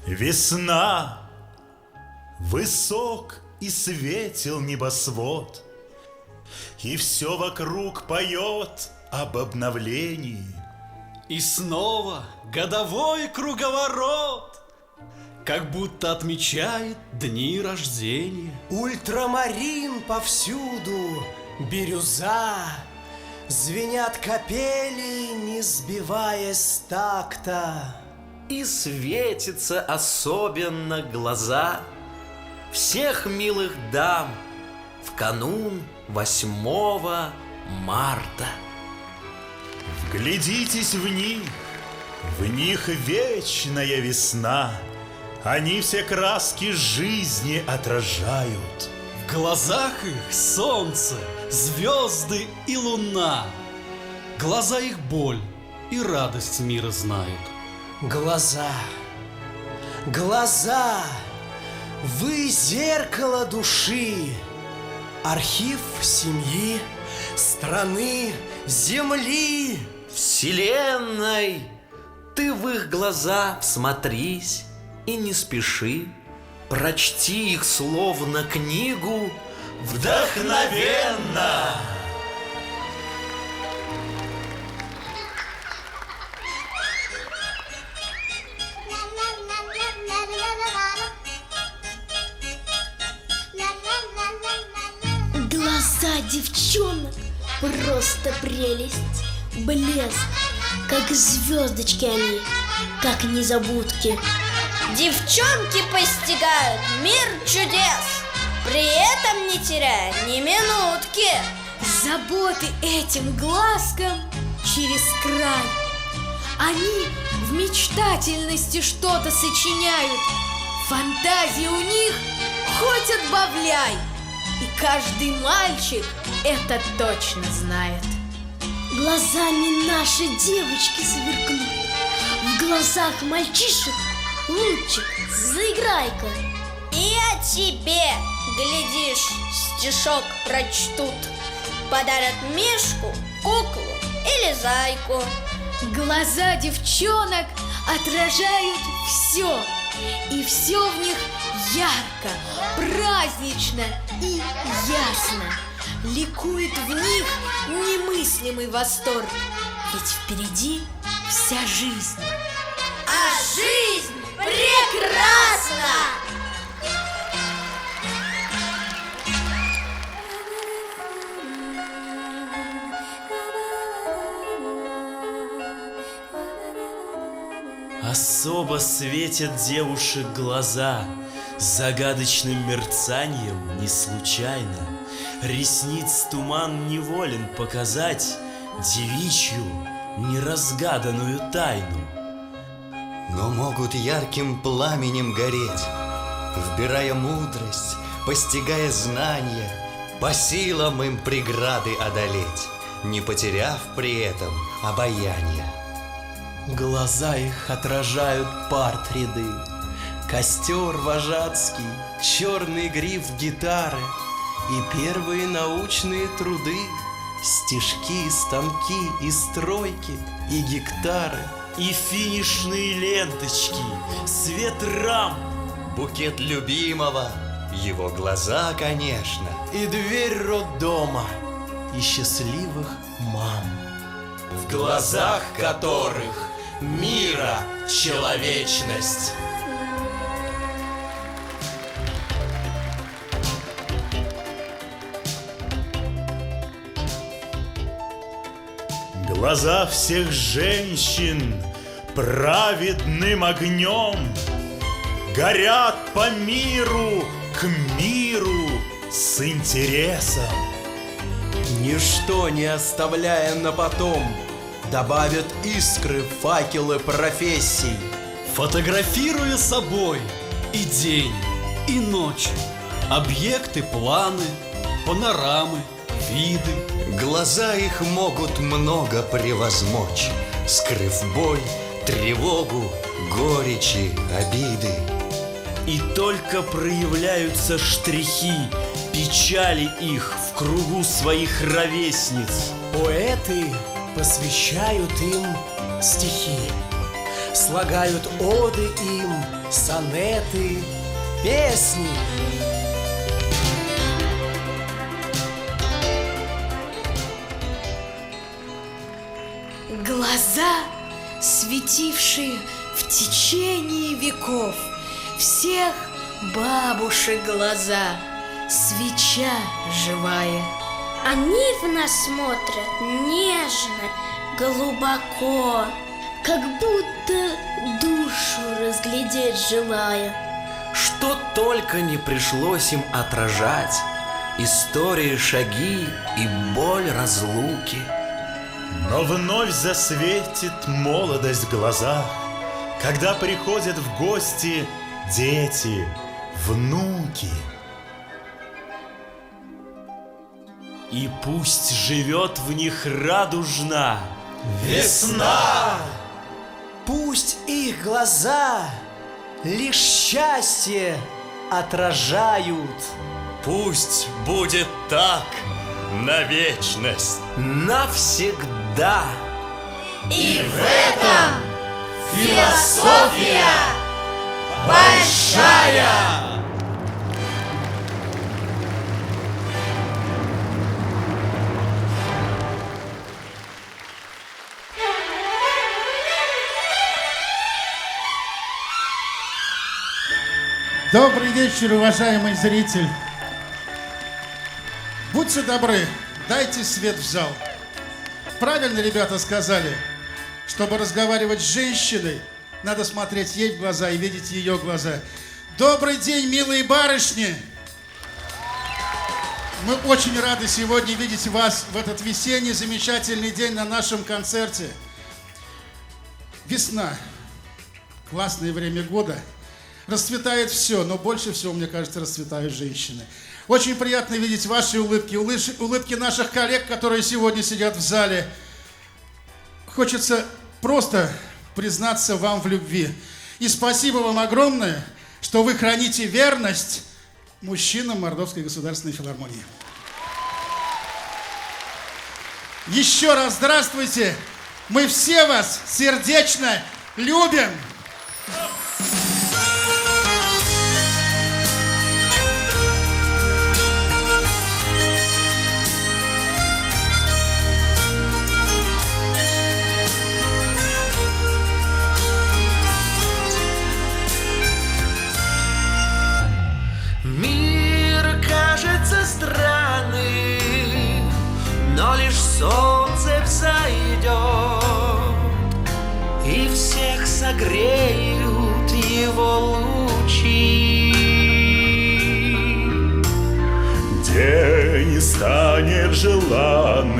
Весна, высок и светел небосвод, и все вокруг поет об обновлении. И снова годовой круговорот, как будто отмечает дни рождения. Ультрамарин повсюду, бирюза, звенят капели, не сбиваясь с такта. И светятся особенно глаза всех милых дам в канун 8 марта. Вглядитесь в них вечная весна. Они все краски жизни отражают. В глазах их солнце, звезды и луна. Глаза их боль и радость мира знают. Глаза, глаза, вы зеркало души, архив семьи, страны, земли. Вселенной, ты в их глаза всмотрись и не спеши. Прочти их словно книгу вдохновенно. Глаза девчонок просто прелесть, блеск, как звездочки они, как незабудки. Девчонки постигают мир чудес, при этом не теряя ни минутки. Заботы этим глазкам через край. Они в мечтательности что-то сочиняют. Фантазия у них хоть отбавляй. И каждый мальчик это точно знает. Глазами наши девочки сверкнут. В глазах мальчишек лучик, заиграй-ка. И о тебе, глядишь, стишок прочтут. Подарят мишку, куклу или зайку. Глаза девчонок отражают все. И все в них ярко, празднично и ясно. Ликует в них немыслимый восторг. Ведь впереди вся жизнь. А жизнь прекрасна! Особо светят девушек глаза загадочным мерцанием не случайно. Ресниц туман неволен показать девичью неразгаданную тайну. Но могут ярким пламенем гореть, вбирая мудрость, постигая знания, по силам им преграды одолеть, не потеряв при этом обаяния. Глаза их отражают парт-ряды, костер вожатский, черный гриф гитары и первые научные труды, стишки, станки и стройки и гектары. И финишные ленточки, свет рамп, Букет любимого, его глаза, конечно. И дверь роддома, и счастливых мам, в глазах которых мира человечность. Глаза всех женщин праведным огнем горят по миру к миру с интересом. ничто не оставляя на потом, добавят искры в факелы профессий. Фотографируя собой и день, и ночь, объекты, планы, панорамы, виды. Глаза их могут много превозмочь, скрыв боль, тревогу, горечи, обиды. И только проявляются штрихи печали их в кругу своих ровесниц. Поэты посвящают им стихи. Слагают оды им, сонеты, песни. Глаза, светившие в течение веков, всех бабушек глаза, свеча живая. Они в нас смотрят нежно, глубоко, как будто душу разглядеть желая. Что только не пришлось им отражать: истории, шаги и боль разлуки. Но вновь засветит молодость в глазах, когда приходят в гости дети, внуки. И пусть живет в них радужна Весна! Пусть их глаза лишь счастье отражают. Пусть будет так на вечность. Навсегда. И в этом философия большая. Добрый вечер, уважаемый зритель. Будьте добры, дайте свет в зал. Правильно ребята сказали, чтобы разговаривать с женщиной, надо смотреть ей в глаза и видеть ее глаза. Добрый день, милые барышни! Мы очень рады сегодня видеть вас в этот весенний замечательный день на нашем концерте. Весна. Классное время года. Расцветает все, но больше всего, мне кажется, расцветают женщины. Очень приятно видеть ваши улыбки, улыбки наших коллег, которые сегодня сидят в зале. Хочется просто признаться вам в любви. И спасибо вам огромное, что вы храните верность мужчинам Мордовской государственной филармонии. Еще раз здравствуйте! Мы все вас сердечно любим! Мир кажется странным, но лишь солнце взойдет, и всех согреют его лучи. День станет желанным,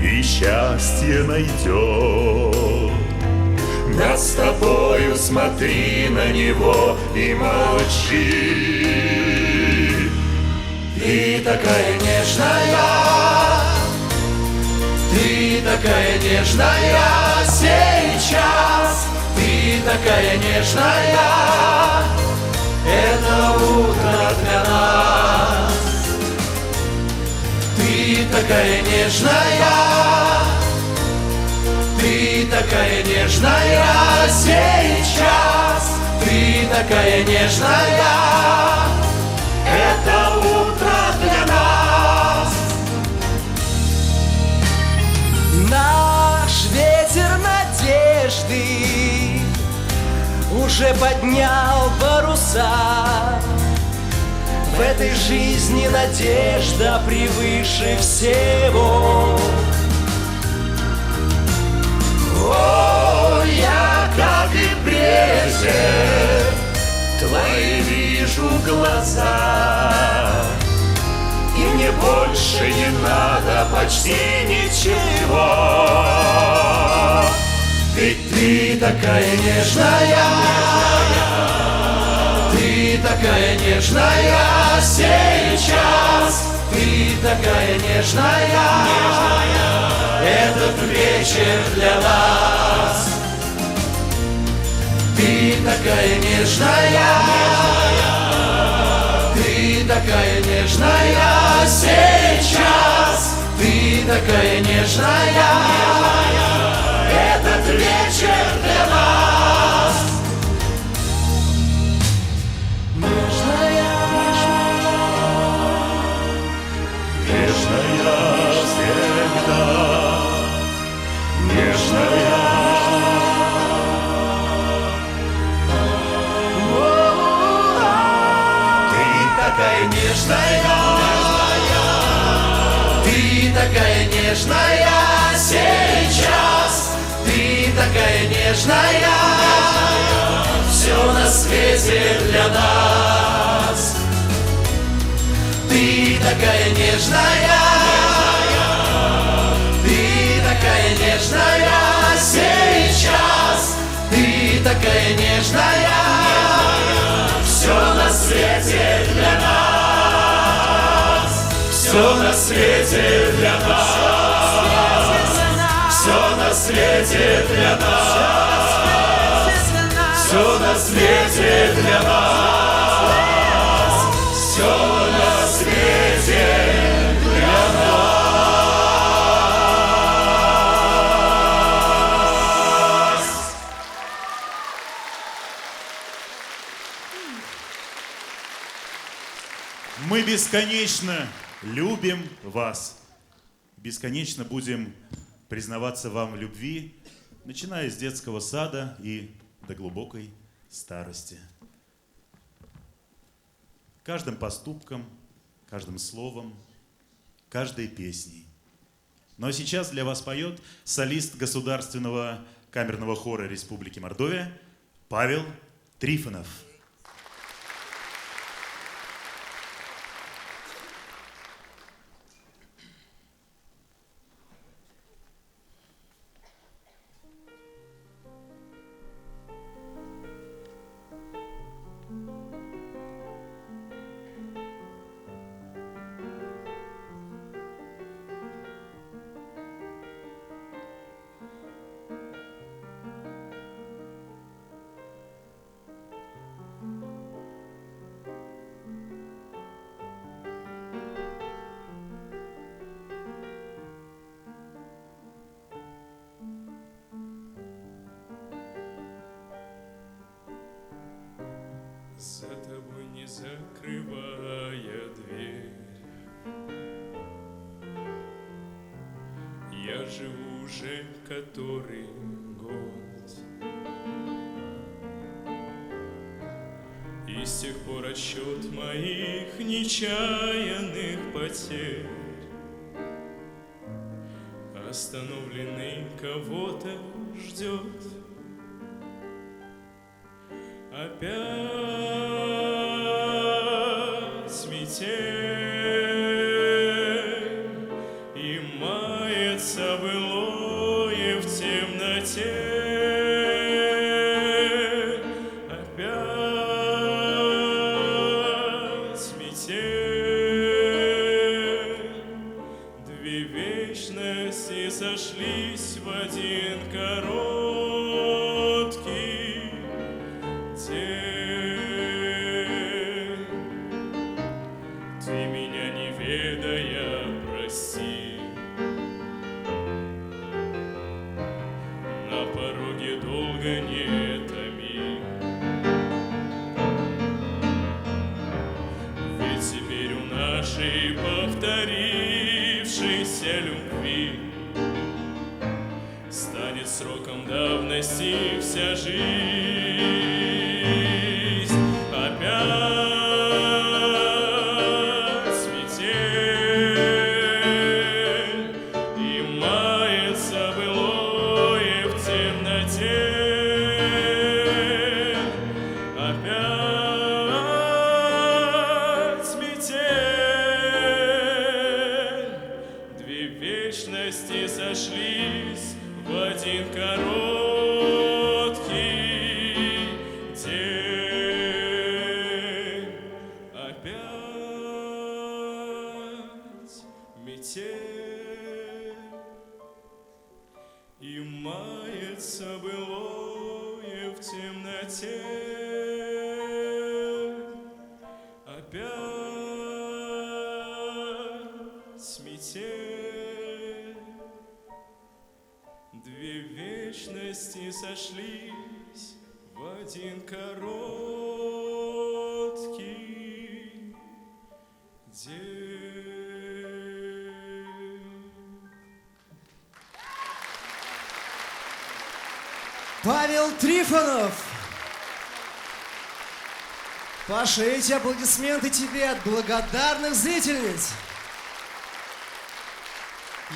и счастье найдет. Над с тобою смотри на него и молчи. Ты такая нежная, ты такая нежная сейчас, ты такая нежная, это утро для нас. Ты такая нежная, ты такая нежная сейчас, ты такая нежная, это утро для нас. Наш ветер надежды уже поднял паруса. В этой жизни надежда превыше всего. О, я, как и прежде, твои вижу глаза, и мне больше не надо почти ничего. Ведь ты такая нежная, ты такая нежная сейчас, ты такая нежная, этот вечер для нас. Ты такая нежная, ты такая нежная сейчас, ты такая нежная, этот вечер такая нежная, ты такая нежная сейчас, ты такая нежная, все на свете для нас. Ты такая нежная, ты такая нежная сейчас, ты такая нежная, все на свете для нас, все на свете для нас, все на свете для нас, все на свете для нас, все на свете для нас. Мы бесконечно любим вас. Бесконечно будем признаваться вам в любви, начиная с детского сада и до глубокой старости. Каждым поступком, каждым словом, каждой песней. Ну а сейчас для вас поет солист Государственного камерного хора Республики Мордовия Павел Трифонов. За тобой не закрывая дверь, я живу уже который год, и с тех пор отсчет моих нечаянных потерь остановленный кого-то ждет. Опять метель, и мается былое в темноте. Опять метель, две вечности сошлись в один короткий день. Ты меня не ведая, прости, на пороге долго не томи, ведь теперь у нашей повторившейся любви станет сроком давности вся жизнь. Опять метель, и мается былое в темноте. Опять метель, две вечности сошлись в один короткий день. Опять метель, и мается былое в темноте. Опять метель, две вечности сошлись в один короткий день. Павел Трифонов. Паша, эти аплодисменты тебе от благодарных зрительниц.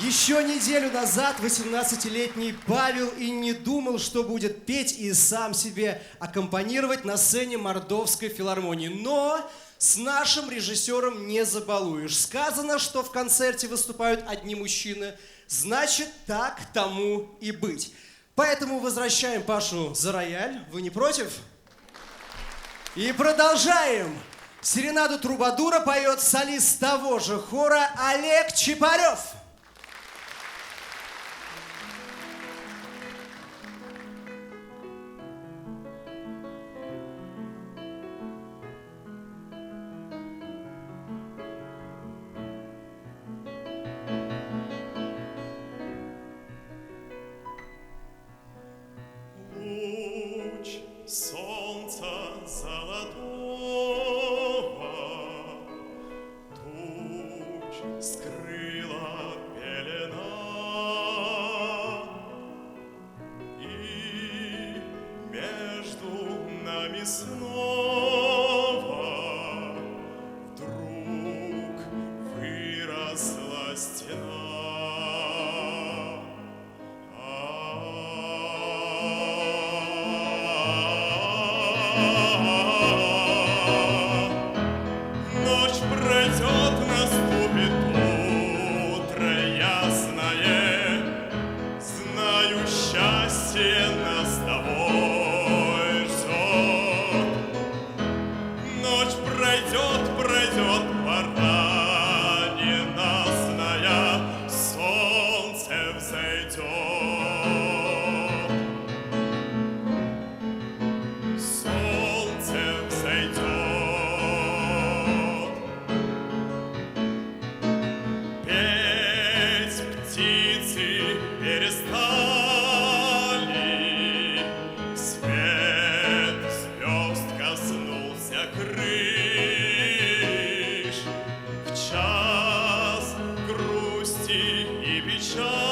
Еще неделю назад 18-летний Павел и не думал, что будет петь и сам себе аккомпанировать на сцене Мордовской филармонии. Но с нашим режиссером не забалуешь. Сказано, что в концерте выступают одни мужчины. Значит, так тому и быть. Поэтому возвращаем Пашу за рояль. Вы не против? И продолжаем. Серенаду Трубадура поет солист того же хора Олег Чапарев. Луч солнца золотого туч скрыла пелена, и между нами снова вдруг выросла стена. Ночь пройдет, наступит утро ясное, знаю, счастье нас с тобой ждет. Ночь пройдет, пройдет, пора ненастная, солнце взойдет. Солнце взойдет. Петь птицы перестали, свет звезд коснулся крыш. В час грусти и печали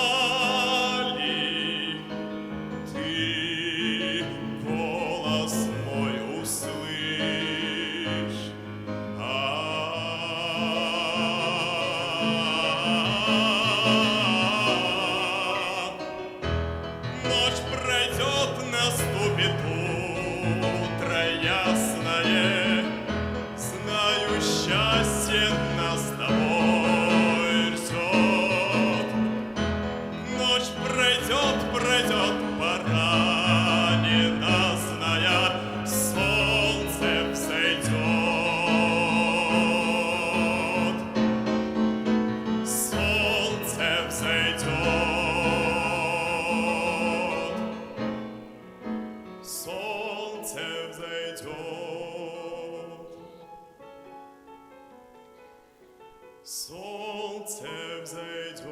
ты голос мой услышь. Ночь пройдет, наступит утро ясное, знаю, счастье нас с тобой ждет. Ночь пройдет, пройдет, пора ненастная, солнце взойдет. Солнце взойдет. Солнце взойдет. Солнце взойдет.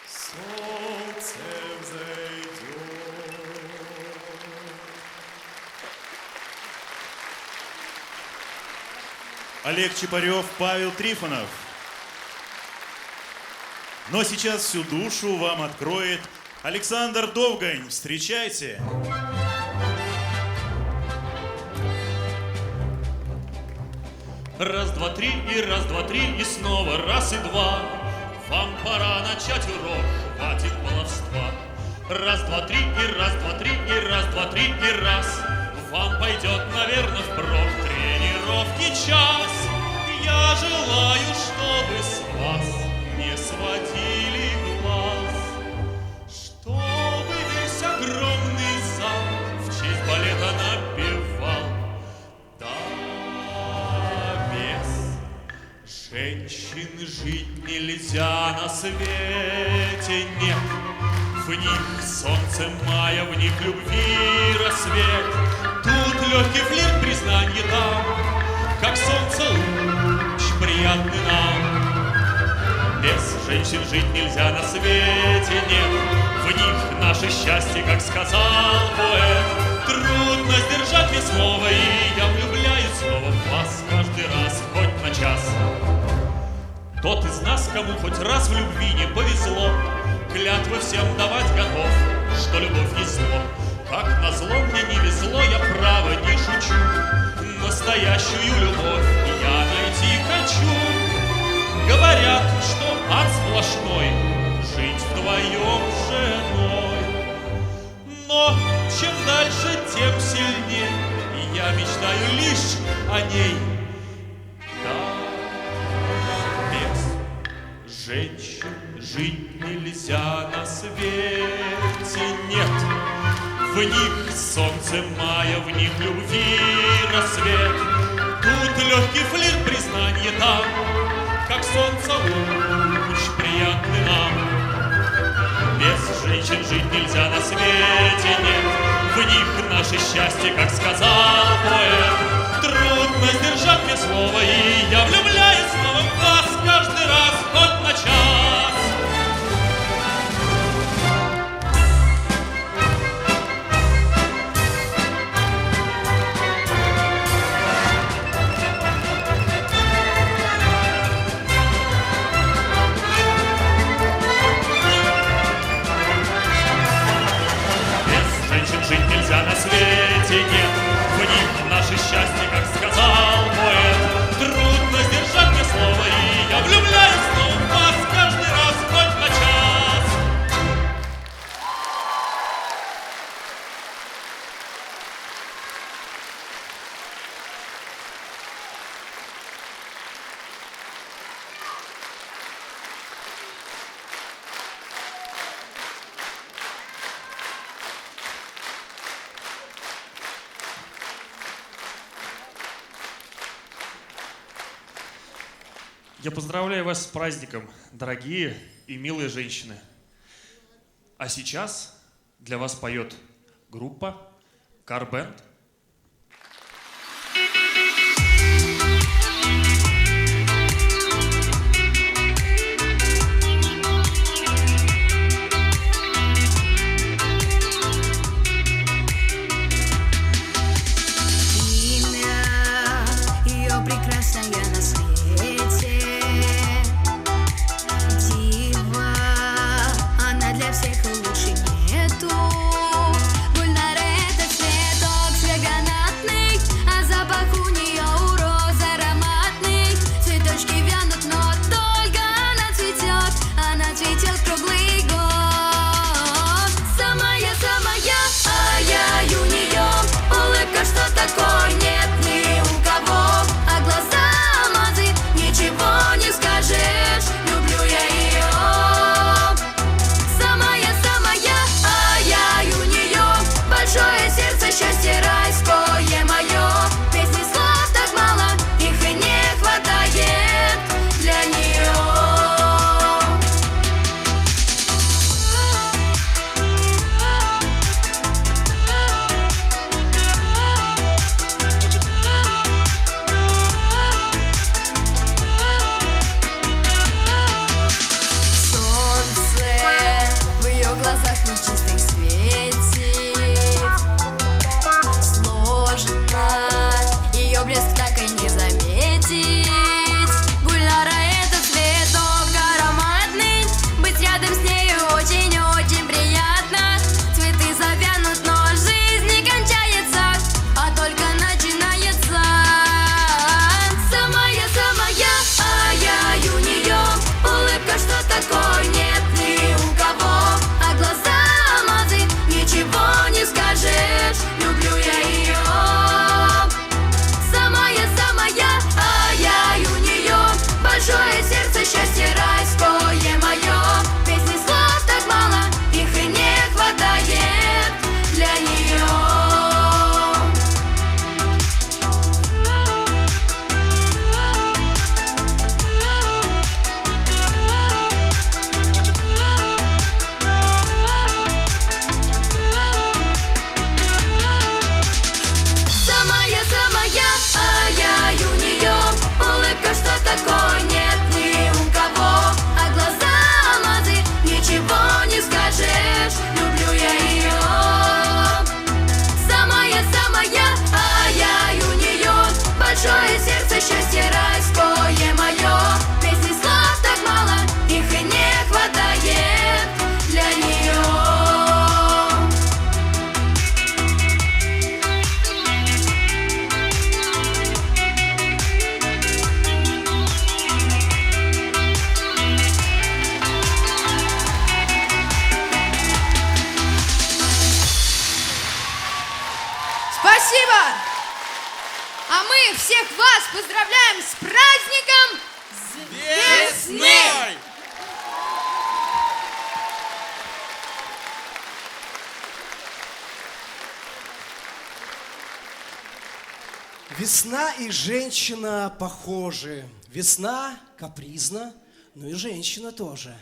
Солнце взойдет. Олег Чапарев, Павел Трифонов. Но сейчас всю душу вам откроет Александр Довгань. Встречайте. Раз, два, три, и раз, два, три, и снова раз и два. Вам пора начать урок, хватит баловства. Раз, два, три, и раз, два, три, и раз, два, три, и раз. Вам пойдет, наверное, впрок тренировки час. Я желаю, чтобы с вас не сводили глаз, чтобы весь огромный зал в честь балета напевал. Да, без женщин жить нельзя на свете, нет. В них солнце мая, в них любви рассвет. Тут легкий флирт, признанье там, как солнце луч приятный нам. Без женщин жить нельзя на свете, нет. В них наше счастье, как сказал поэт. Трудно сдержать мне слово, и я влюбляюсь снова в вас каждый раз, хоть на час. Тот из нас, кому хоть раз в любви не повезло, клятвы всем давать готов, что любовь есть зло. Как назло мне не везло, я право не шучу. Настоящую любовь я найти хочу. Говорят, что ад сплошной, жить вдвоем с женой. Но чем дальше, тем сильнее, и я мечтаю лишь о ней. Да, без женщин жить нельзя на свете, нет. В них солнце мая, в них любви рассвет. Тут легкий флирт, признание там, как солнце луч приятный нам. Без женщин жить нельзя на свете, нет. В них наше счастье, как сказал поэт. Трудно сдержать мне слово, и я влюбляюсь снова в вас каждый раз, хоть на час. Жить нельзя на свете, нет. В них наше счастье, как сказал поэт. Трудно сдержать мне слово, и я влюбляюсь снова в вас каждый раз, хоть на час. Я поздравляю вас с праздником, дорогие и милые женщины. А сейчас для вас поет группа Карбенд. Что такое нет ни у кого, а глаза алмазы Спасибо! А мы всех вас поздравляем с праздником весны! Весна и женщина похожи. Весна капризна, но и женщина тоже.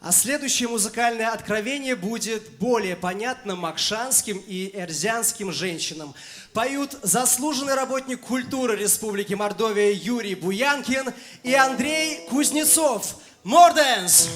А следующее музыкальное откровение будет более понятно макшанским и эрзянским женщинам. Поют заслуженный работник культуры Республики Мордовия Юрий Буянкин и Андрей Кузнецов. Морденс!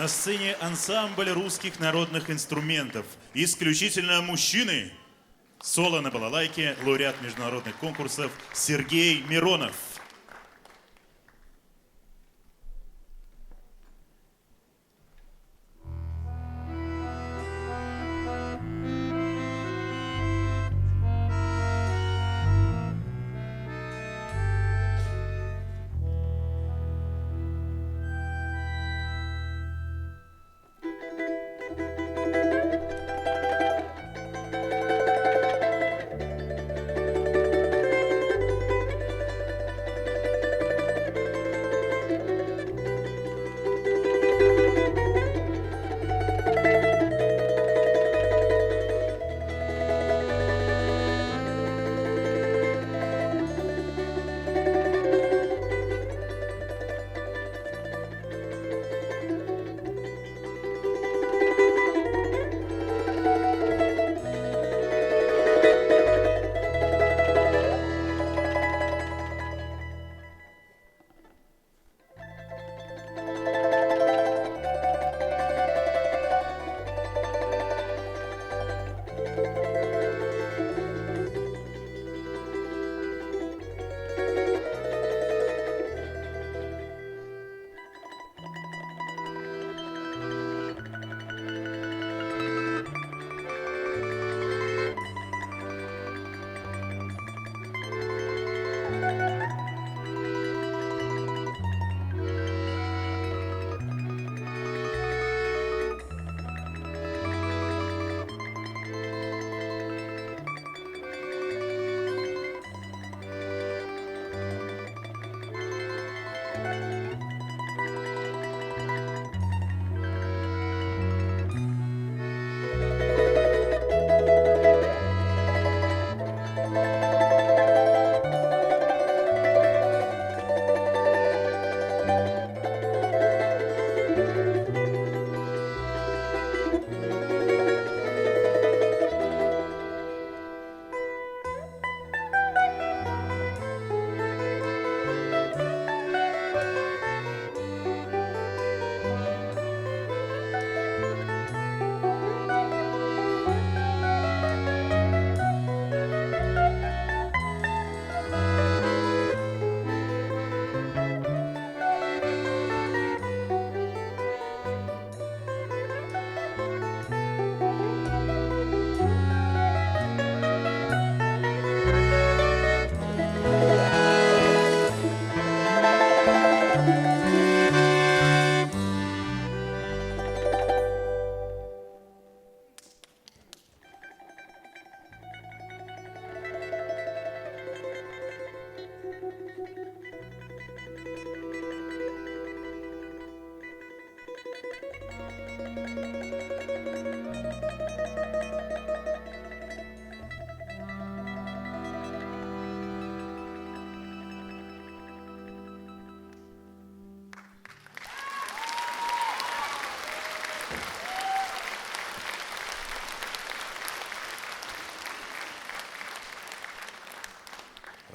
На сцене ансамбль русских народных инструментов. Исключительно мужчины. Соло на балалайке, лауреат международных конкурсов Сергей Миронов.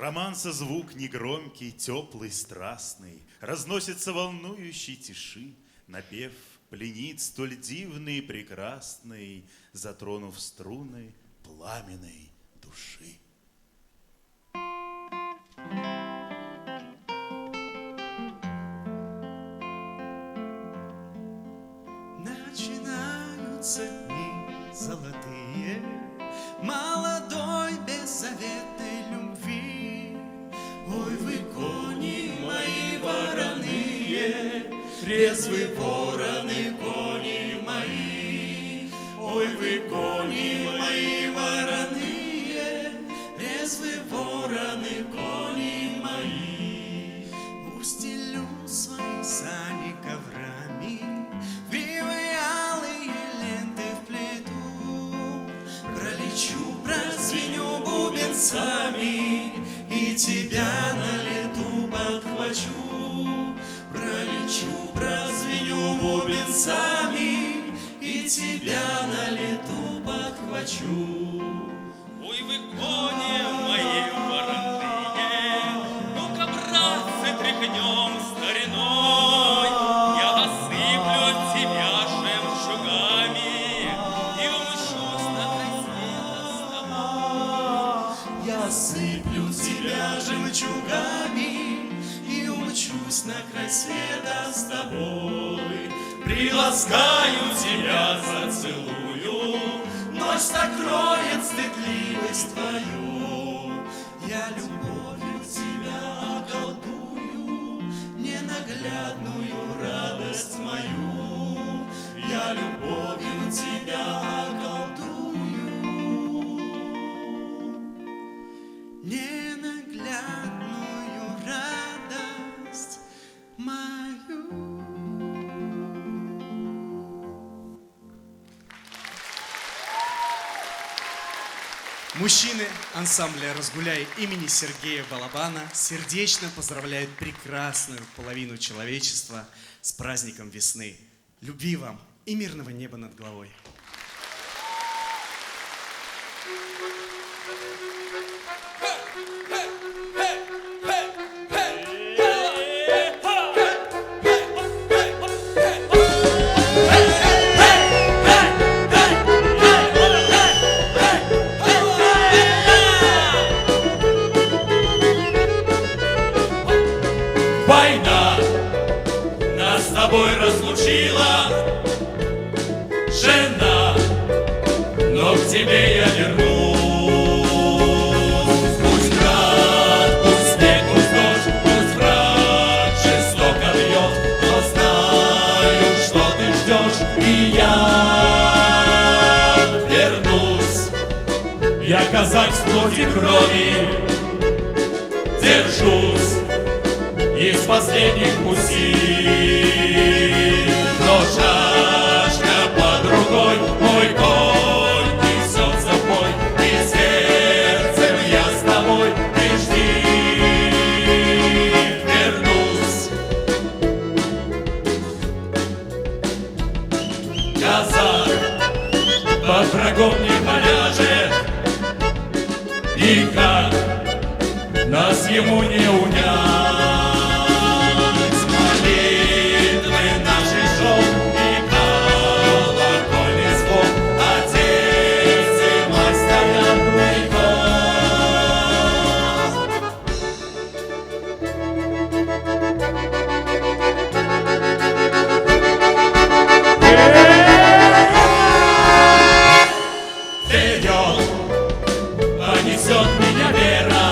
Романса звук негромкий, теплый, страстный, разносится волнующей тиши, напев пленит столь дивный и прекрасный, затронув струны пламенной души. Начинаются дни золотые молодой беззаветной любви. Ой, вы кони мои вороные, резвые вороны, кони мои. Ой, вы кони мои вороные, резвые вороны, кони мои. Устелю свои сани коврами, гривы алые ленты вплету. Пролечу, прозвеню бубенцами и тебя на лету подхвачу. Пролечу, прозвеню бубенцами и тебя на лету подхвачу. Ой, вы кони мои вороные, ну-ка, братцы, тряхнем стариной. Я осыплю тебя жемчугами и умчусь на край света с тобой. Я осыплю тебя жемчугами и умчусь на край света с тобой. Приласкаю тебя, зацелую, ночь закроет стыдливость твою. Я любовью тебя околдую, ненаглядную радость мою. Я любовью тебя околдую, ненаглядную радость мою. Мужчины ансамбля «Разгуляй» имени Сергея Балабана сердечно поздравляют прекрасную половину человечества с праздником весны. Любви вам и мирного неба над головой. Война нас с тобой разлучила, жена, но к тебе я вернусь. Пусть град, пусть снег, пусть дождь, пусть враг жестоко бьет, но знаю, что ты ждешь, и я вернусь. Я казак с плоти крови, держусь из последних усилий. Но шашка под рукой, мой конь несется в бой, и сердцем я с тобой, ты жди, вернусь. Казак под врагом не поляжет, и как нас ему не унять. Понесет меня вера,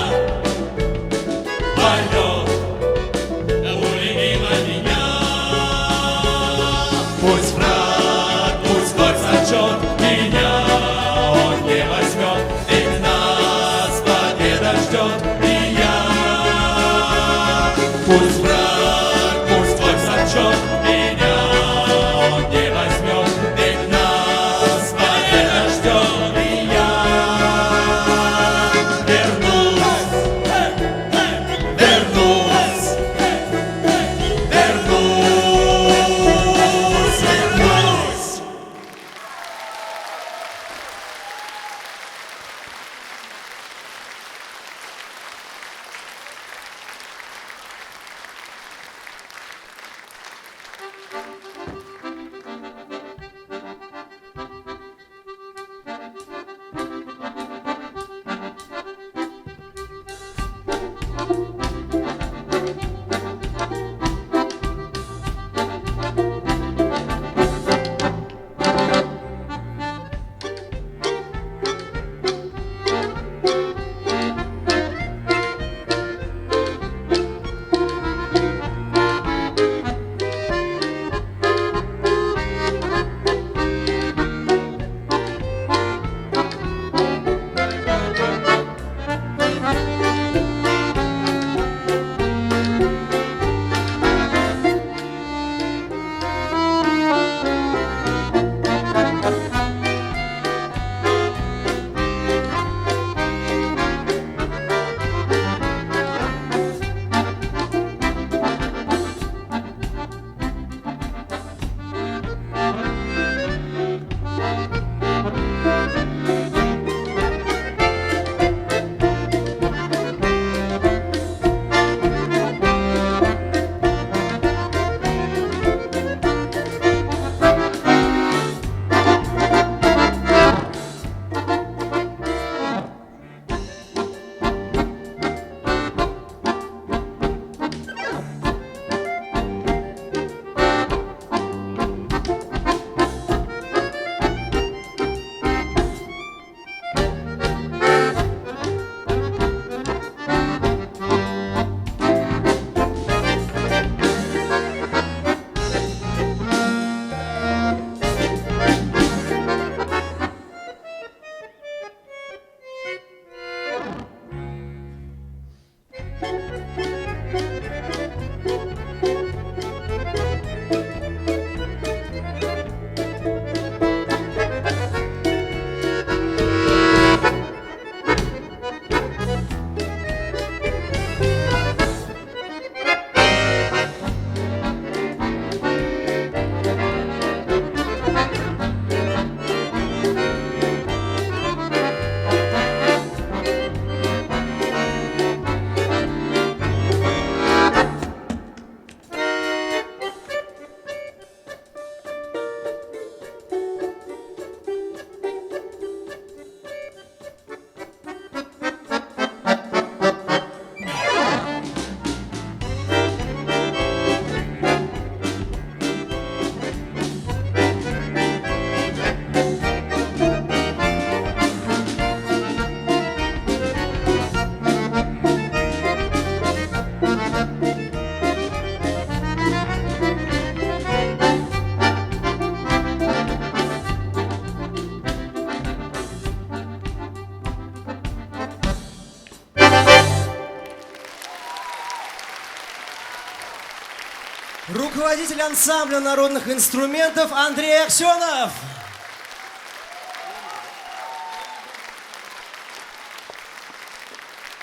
Руководитель ансамбля народных инструментов Андрей Аксенов.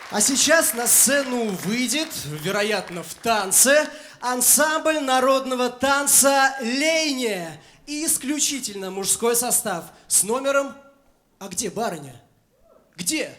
А сейчас на сцену выйдет, вероятно, в танце, ансамбль народного танца «Лейне». И исключительно мужской состав с номером... А где барыня? Где?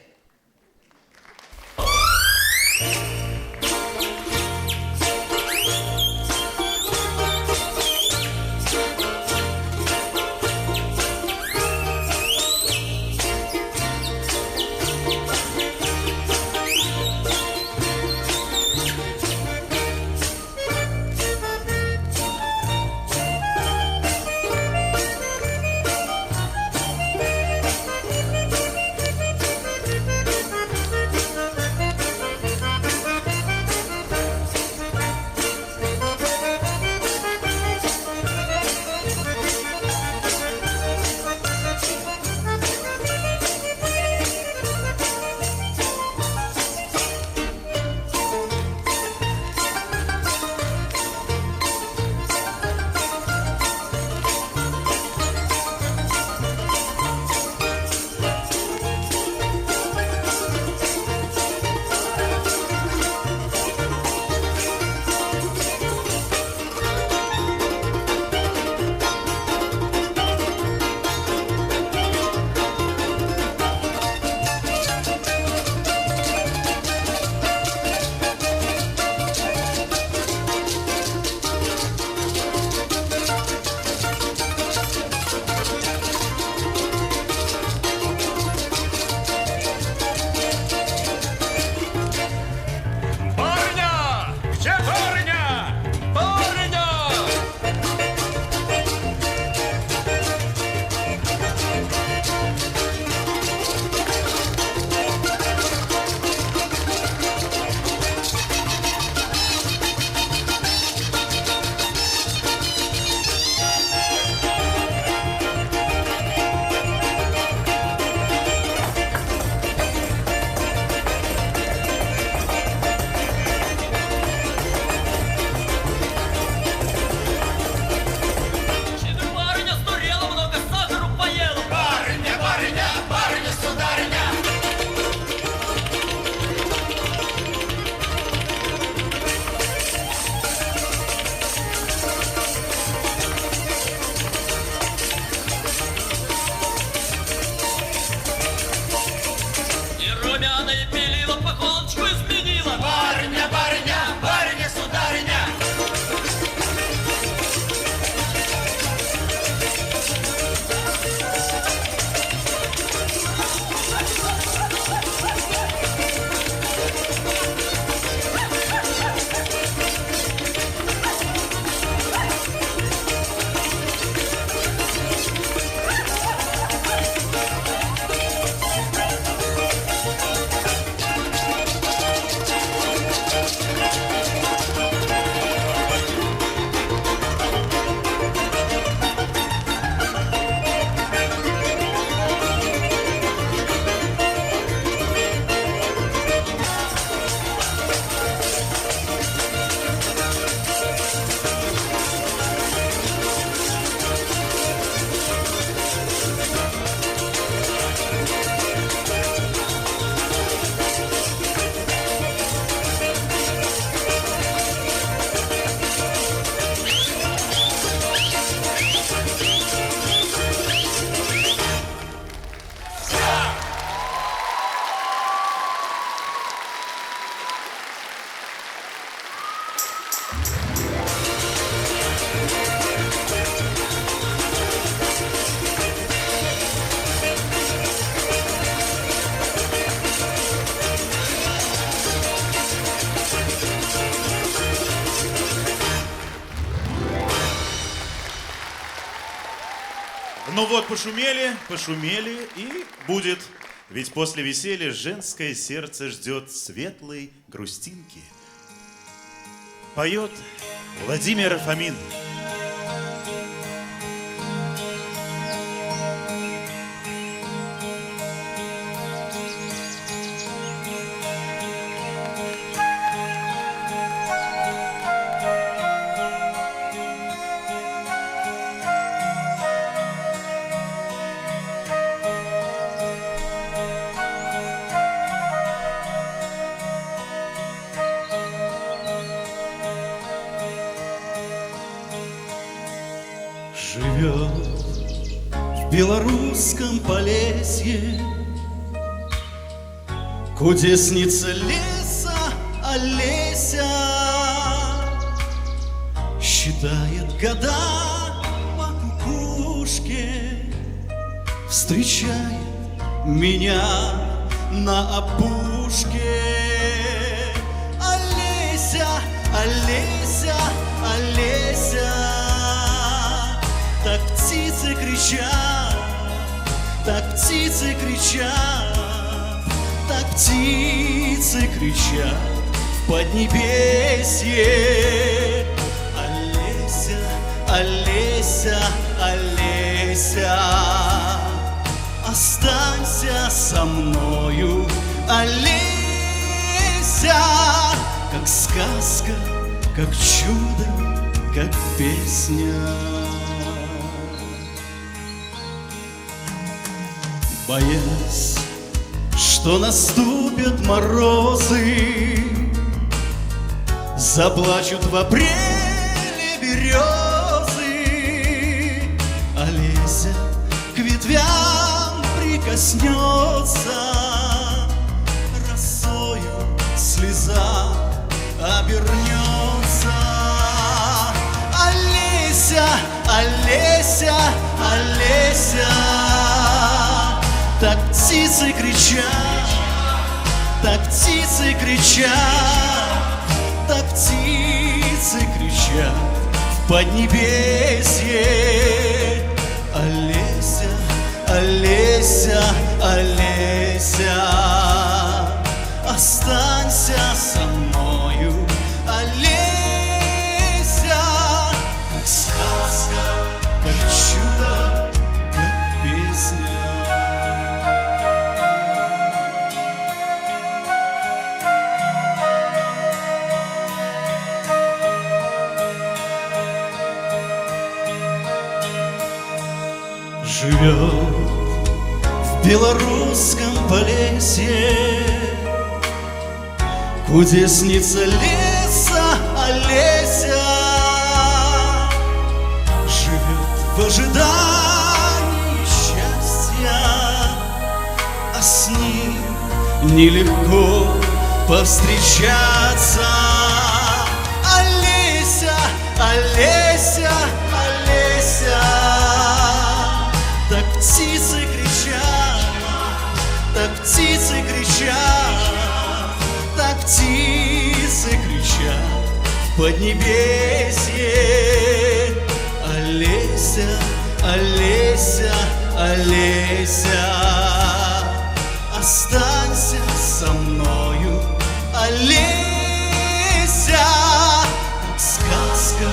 Ну вот, пошумели, пошумели, и будет. Ведь после веселья женское сердце ждет светлой грустинки. Поет Владимир Фомин. Живет в белорусском Полесье кудесница леса Олеся, считает года по кукушке, встречает меня на опушке. Олеся, Олеся, Олеся, так птицы кричат, так птицы кричат, так птицы кричат в поднебесье. Олеся, Олеся, Олеся, останься со мною, Олеся, как сказка, как чудо, как песня. Боясь, что наступят морозы, заплачут в апреле березы, Олеся к ветвям прикоснется, росою слеза обернется. Олеся, Олеся, Олеся, так птицы кричат, так птицы кричат, так птицы кричат в поднебесье. Олеся, Олеся, Олеся, останься со мною, Олеся, как сказка, как чудо, как песня. Живет в белорусском Полесье кудесница леса Олеся, живет в ожидании счастья, а с ним нелегко повстречаться. Олеся, Олеся, Олеся, так птицы кричат, так птицы кричат, так птицы кричат в поднебесье. Олеся, Олеся, Олеся, останься со мною, Олеся, как сказка,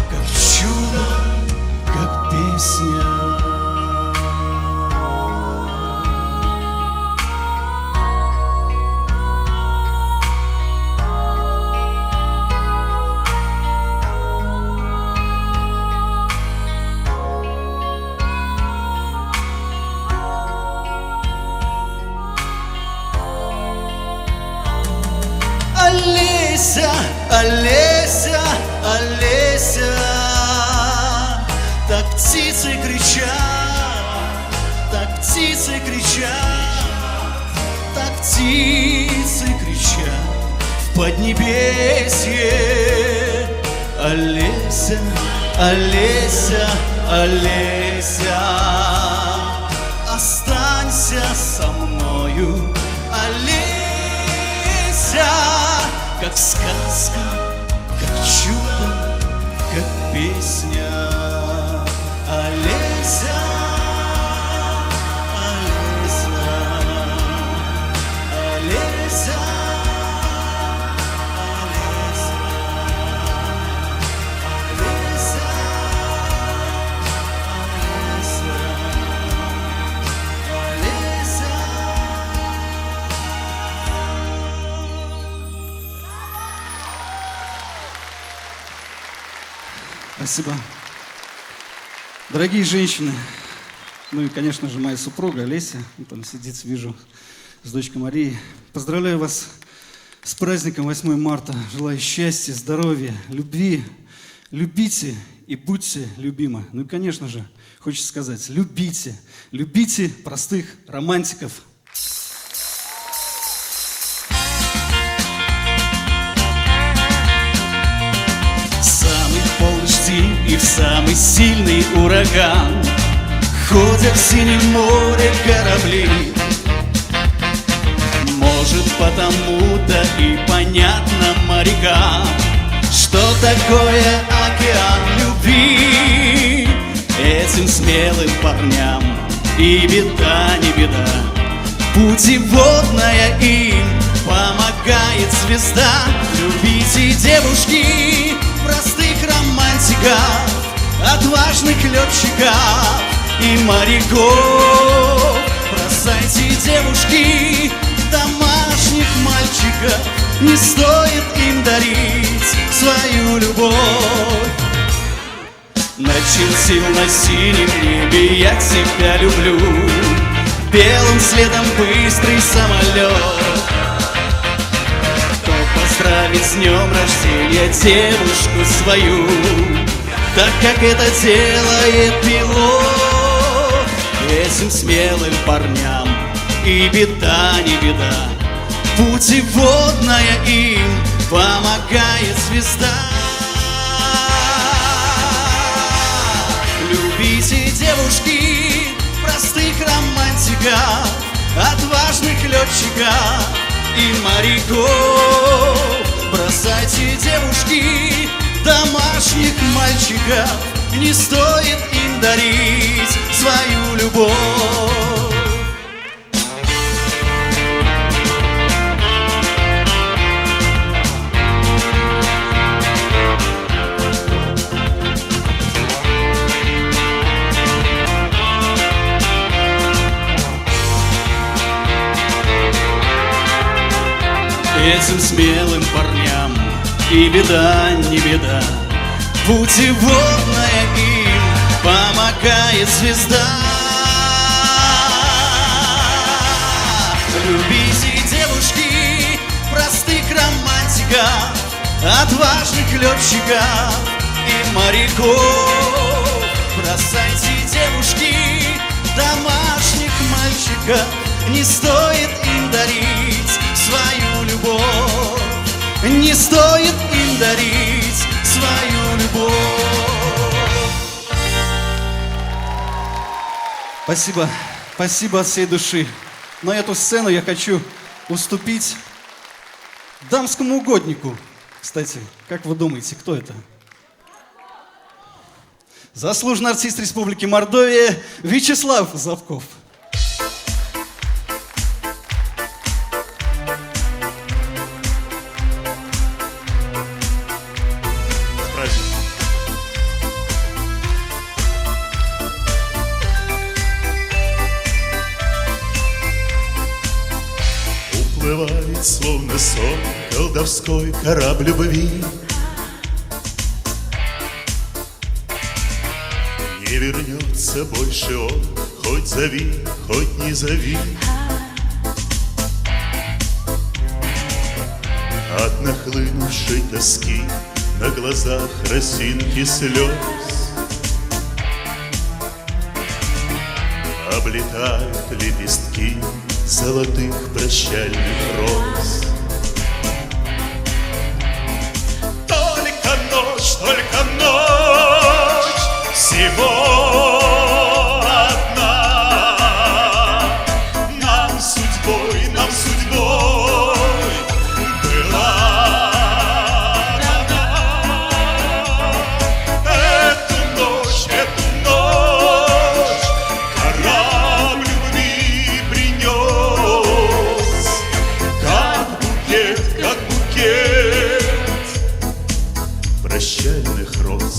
как чудо, как песня. Олеся, Олеся, Олеся, так птицы кричат, так птицы кричат, так птицы кричат в поднебесье. Олеся, Олеся, Олеся, останься со мною, Олеся, как сказка, как чудо, как песня. Олеся, Спасибо. Дорогие женщины, ну и, конечно же, моя супруга Олеся, там сидит, вижу, с дочкой Марией. Поздравляю вас с праздником 8 марта. Желаю счастья, здоровья, любви. Любите и будьте любимы. Ну и, конечно же, хочется сказать, любите. Любите простых романтиков. Самый полночь день и в самый сильный ураган ходят в синем море корабли. Может, потому-то и понятно морякам, что такое океан любви. Этим смелым парням и беда не беда, путеводная им помогает звезда. Любите, девушки, простых романтиков, отважных летчиков и моряков. Бросайте, девушки, домашних мальчиков, не стоит им дарить свою любовь. Начертил на синем небе я тебя люблю, белым следом быстрый самолет. Кто поздравит с днем рождения девушку свою, так как это делает пилот. Этим смелым парням и беда не беда, путеводная им помогает звезда. Любите, девушки, простых романтиков, отважных летчиков и моряков. Бросайте, девушки, домашних мальчиков, не стоит им дарить свою любовь. Этим смелым парням и беда не беда, путеводная им помогает звезда. Любите, девушки, простых романтиков, отважных летчиков и моряков. Бросайте, девушки, домашних мальчиков, не стоит им дарить свою любовь. Не стоит им дарить свою любовь. Спасибо, спасибо от всей души. На эту сцену я хочу уступить дамскому угоднику. Кстати, как вы думаете, кто это? Заслуженный артист Республики Мордовия Вячеслав Завков. Уплывает, словно сон, колдовской корабль любви. Не вернется больше он, хоть зови, хоть не зови. От нахлынувшей тоски на глазах росинки слез облетают лепестки золотых прощальных роз. Только ночь, всего одна. Нам судьбой была дана. Эту ночь корабль любви принес, как букет прощальных роз.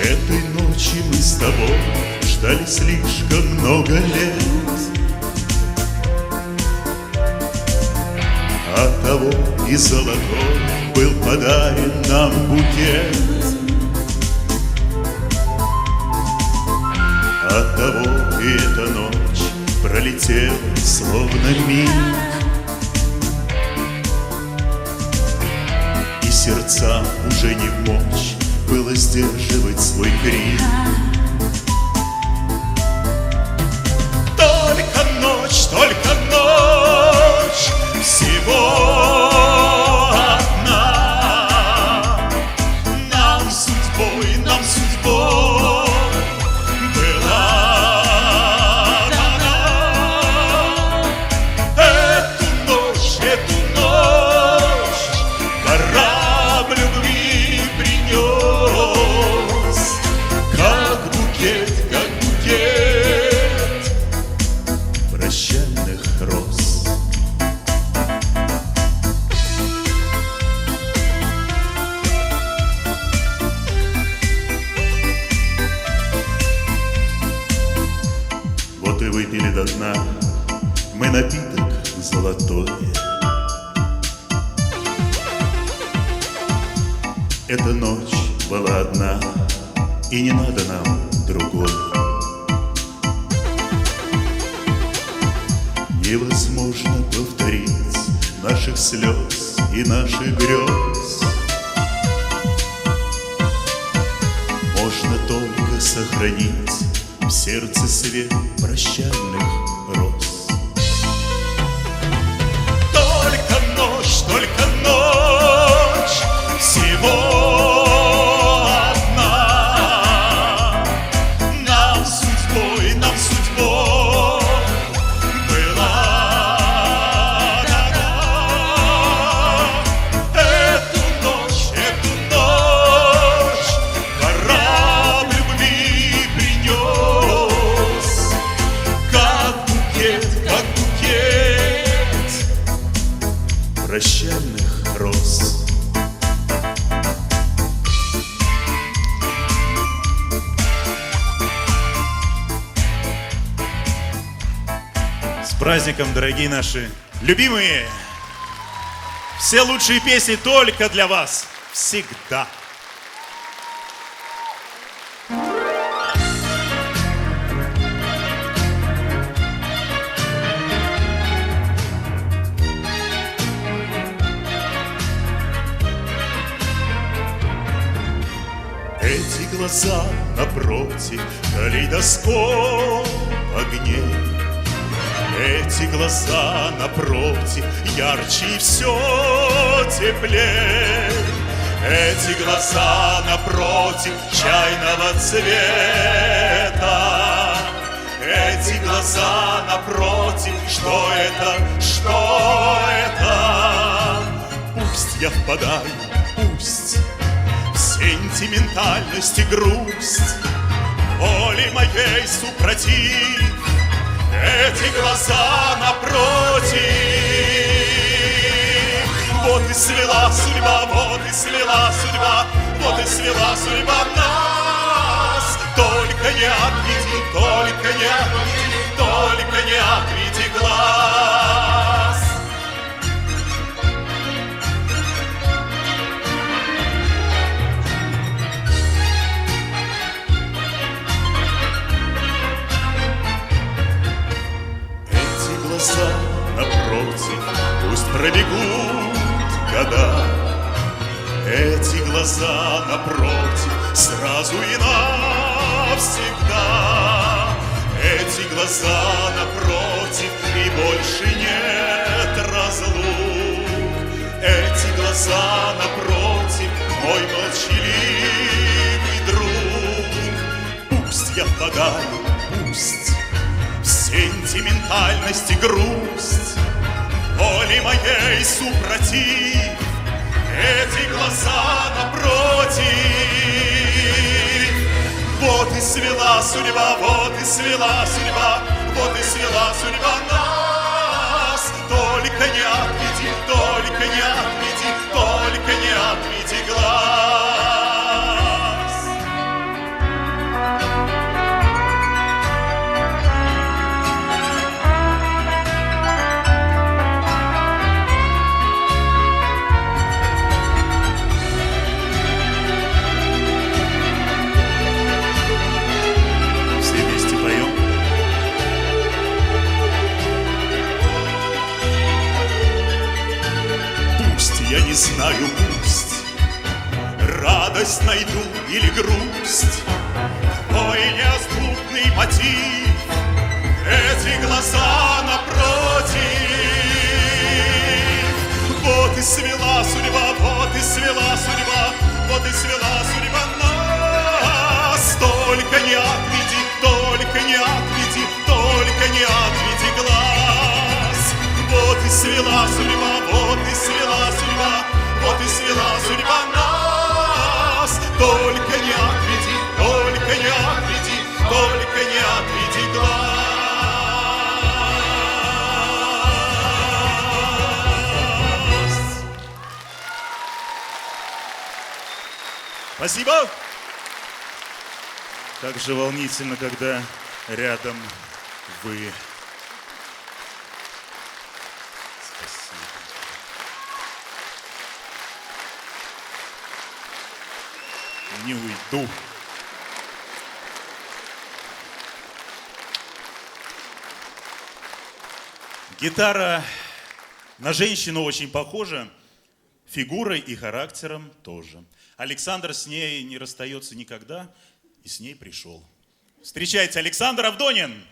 Этой ночи мы с тобой ждали слишком много лет. Оттого и золотой был подарен нам букет. Оттого и эта ночь пролетела словно миг, и сердцам уже не вмочь было сдерживать свой крик. Только ночь, всего одна. Нам судьбой была дана. Эту ночь корабль любви принес, как букет прощальных роз. Вот и выпили до дна мы напиток золотой. Эта ночь была одна, и не надо нам другой. Невозможно повторить наших слез и наших грез. Можно только сохранить в сердце свет прощальных роз. Только ночь, всего одна. Нам судьбой была дана. Эту ночь корабль любви принес, как букет прощальных роз. С праздником, дорогие наши любимые! Все лучшие песни только для вас. Всегда. Эти глаза напротив, калейдоскоп огней. Эти глаза напротив, ярче и все теплее. Эти глаза напротив, чайного цвета. Эти глаза напротив, что это? Пусть я впадаю, пусть в сентиментальность и грусть, воли моей супротив. Эти глаза напротив. Вот и свела судьба, вот и свела судьба, вот и свела судьба нас. Только не отведи, только не отведи, только не отведи глаз. Напротив, пусть пробегут года. Эти глаза напротив, сразу и навсегда. Эти глаза напротив, и больше нет разлук. Эти глаза напротив, мой молчаливый друг. Пусть я впадаю, пусть сентиментальность и грусть, воли моей супротив. Эти глаза напротив. Вот и свела судьба, вот и свела судьба, вот и свела судьба нас. Только не отведи, только не отведи, только не отведи глаз. я не знаю, пусть радость найду или грусть, твой неразлучный мотив, эти глаза напротив. Вот и свела судьба, вот и свела судьба, вот и свела судьба нас. Только не отведи, только не отведи, только не отведи глаз. Вот и свела судьба, вот и свела судьба, вот и свела судьба нас. Только не отведи, только не отведи, только не отведи глаз. Спасибо. Как же волнительно, когда рядом вы. Спасибо. Не уйду. Гитара на женщину очень похожа, фигурой и характером тоже. Александр с ней не расстается никогда и с ней пришел. Встречайте, Александр Авдонин.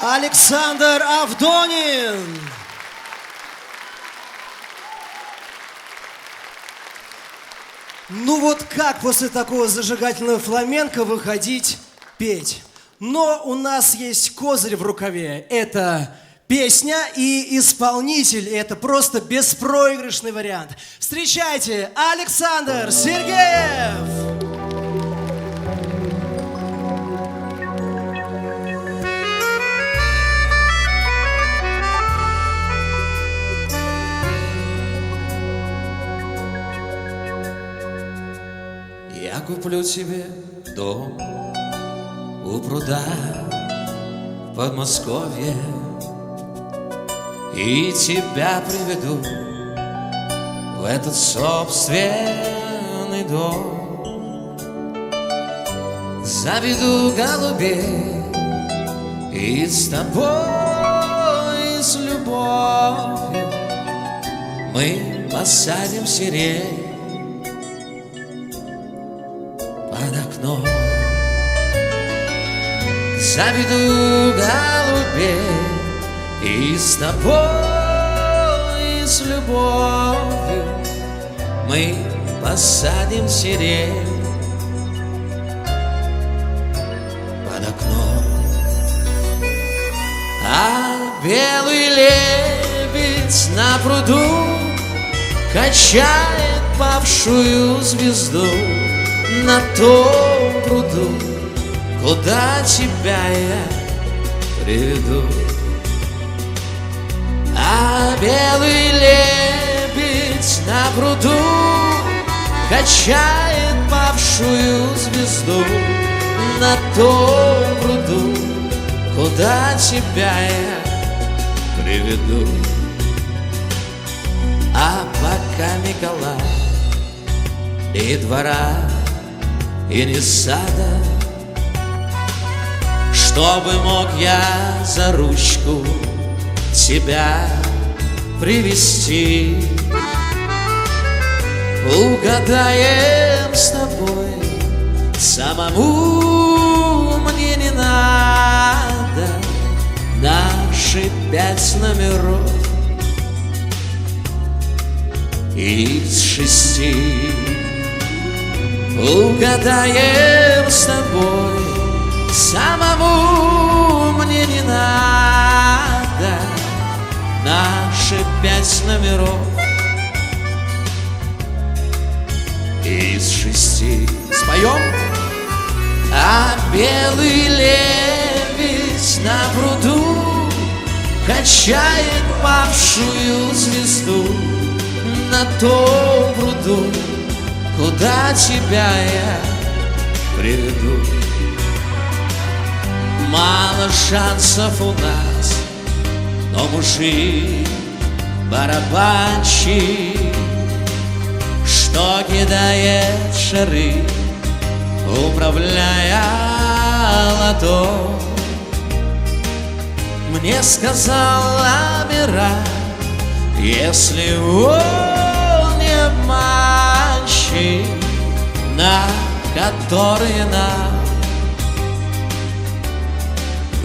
Александр Авдонин. Ну вот как после такого зажигательного фламенко выходить петь? Но у нас есть козырь в рукаве. Это песня и исполнитель. Это просто беспроигрышный вариант. Встречайте, Александр Сергеев! куплю тебе дом у пруда в Подмосковье и тебя приведу в этот собственный дом. Заведу голубей и с тобой, с любовью мы посадим сирень под окном. Заведу голубей и с тобой, с любовью мы посадим сирень под окном. А белый лебедь на пруду качает павшую звезду на том пруду, куда тебя я приведу. А белый лебедь на пруду качает павшую звезду на том пруду, куда тебя я приведу. А пока Николай и двора, и не сада, чтобы мог я за ручку тебя привести, угадаем с тобой, самому мне не надо наши 5 номеров из 6. Угадаем с тобой, самому мне не надо наши 5 номеров из 6. Споем? А белый лебедь на пруду качает павшую звезду на том пруду, куда тебя я приведу. Мало шансов у нас, но мужик барабанщик, что кидает шары, управляя лото. Мне сказал Амира, если он не обманщик, на который нам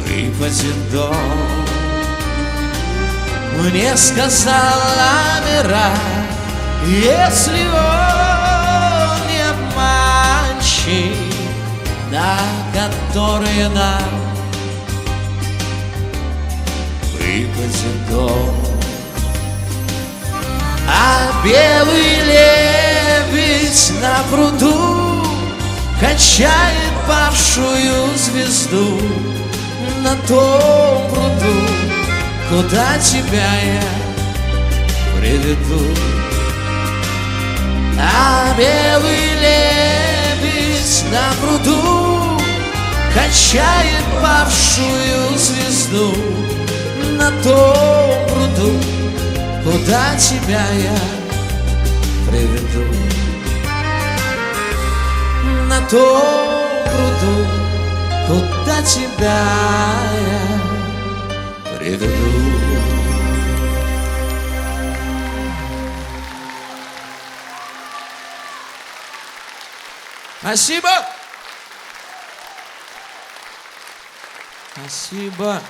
выпадет дом. Мне сказал Амира, если он не обманщик, на который нам выпадет дом. А белый лебедь на пруду качает павшую звезду на том пруду, куда тебя я приведу. А белый лебедь на пруду качает павшую звезду на том пруду, куда тебя я приведу. На том пруду, куда тебя я приведу. Спасибо! Спасибо!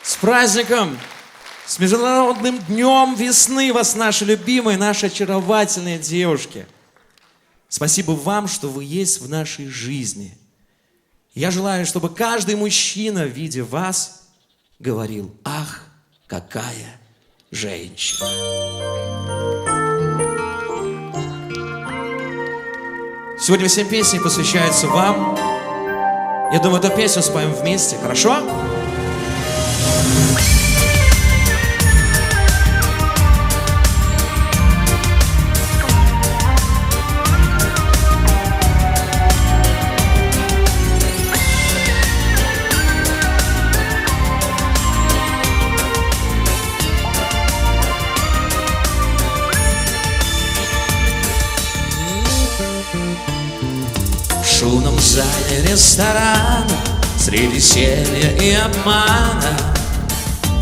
С праздником! С Международным днем весны вас, наши любимые, наши очаровательные девушки! Спасибо вам, что вы есть в нашей жизни. Я желаю, чтобы каждый мужчина, видя вас, говорил: ах, какая женщина! Сегодня 7 песней посвящаются вам. Я думаю, эту песню споем вместе, хорошо? ресторана, среди зелья и обмана,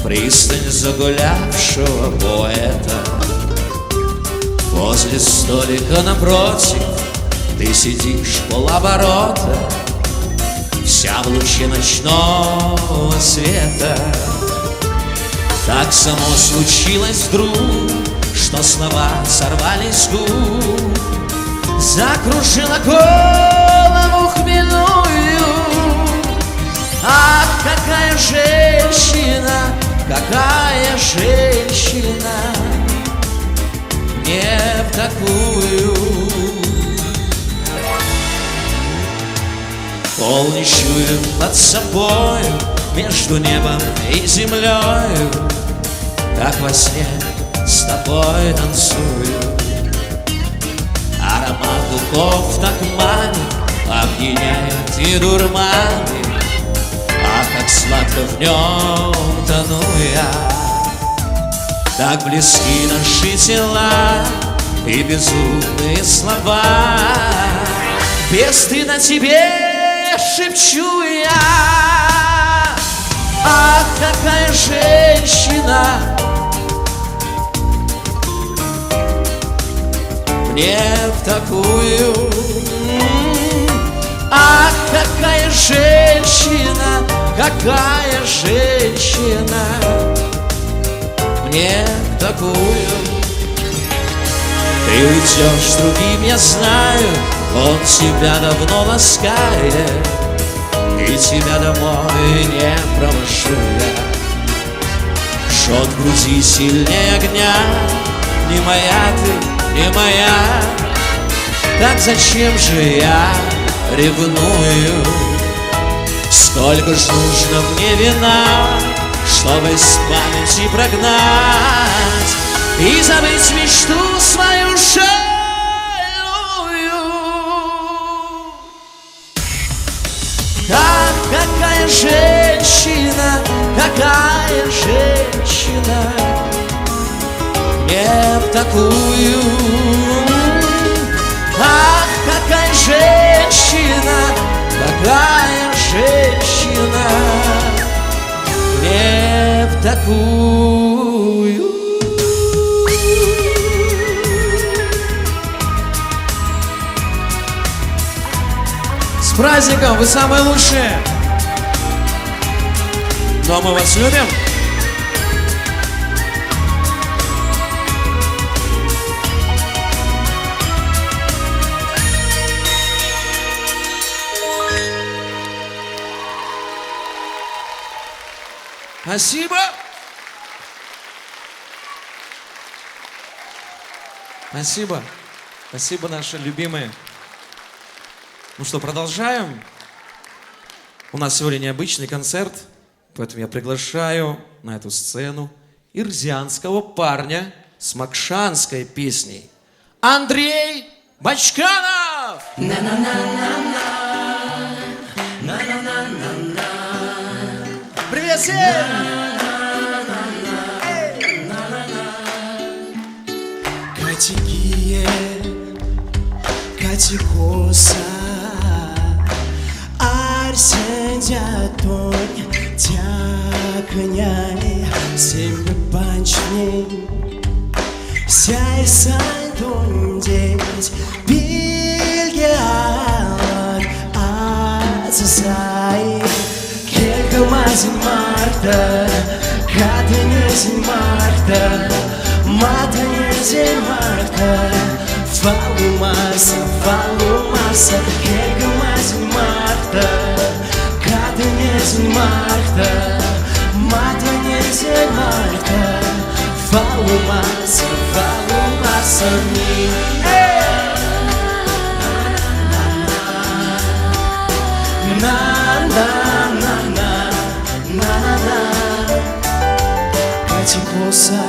пристань загулявшего поэта. Возле столика напротив ты сидишь полоборота, вся в луче ночного света. Так само случилось вдруг, что слова сорвались с губ, закружила голову хмельную. Ах, какая женщина, какая женщина, не в такую. Полнищую под собою, между небом и землею, как во сне с тобой танцую. Аромат духов так манит, опьяняет и дурманит, а как сладко в нем тону я. Так близки наши тела и безумные слова, бесстыдно тебе шепчу я. Ах, какая женщина, мне в такую. Ах, какая женщина, какая женщина, мне в такую. Ты уйдешь с другим, я знаю, он тебя давно ласкает, и тебя домой не провожу я. Жжет в груди сильнее огня, не моя ты, не моя. Так зачем же я ревную? Сколько ж нужно мне вина, чтобы из памяти прогнать и забыть мечту свою шальную. Ах, какая женщина, какая женщина, не в такую. Ах, какая женщина, какая женщина, не в такую. С праздником, вы самые лучшие! Но мы вас любим! Спасибо! Спасибо! Спасибо, наши любимые! Ну что, продолжаем. У нас сегодня необычный концерт, поэтому я приглашаю на эту сцену ирзианского парня с макшанской песней. Андрей Бачканов! Привет всем! Категия, категоса, Арсеня тонь, тякняй, семь панчней, сяй сайтон деть, бельгиан, ацесай, келька мазин марта, катанезин марта, матанезин марта, фалу Марса, келька мазин марта, катанезин марта, матанезин марта, фалу Марса, ми. Катикоса,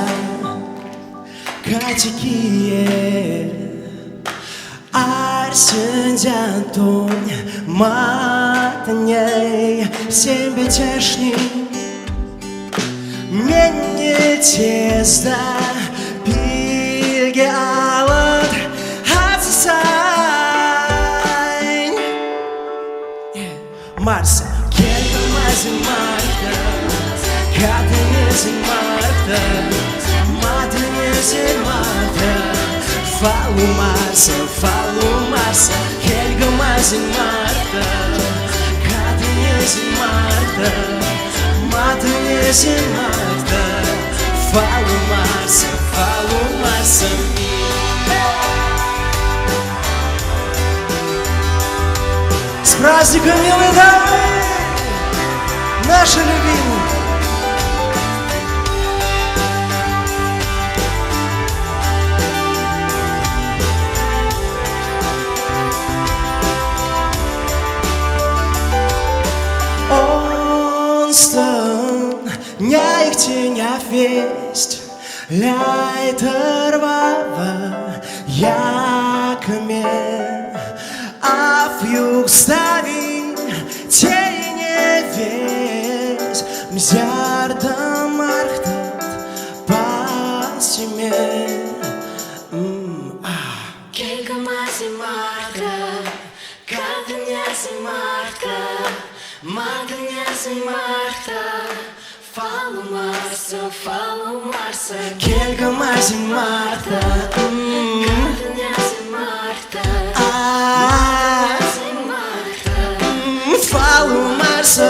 катикие, Арсен тонь, матней, семь бетешни, мне тесто, пильги алат, отсай. Марсе. Келька мази Марта, катанези Марта, матанези Марта, фалу Марса, Келька мази Марта, катанези Марта, матанези Марта, фалу Марса. С праздником, милые дамы, наши любимые. Он стон, ня их теня весть, Ляйтервава, якаме, а в юг стави тени весь, мзярда мархтат пасиме. Келька мази Марта, катанязи Марта, матанязи Марта, фалу Марса, Келька мази Марта, катанязи Марта, фалу Марса,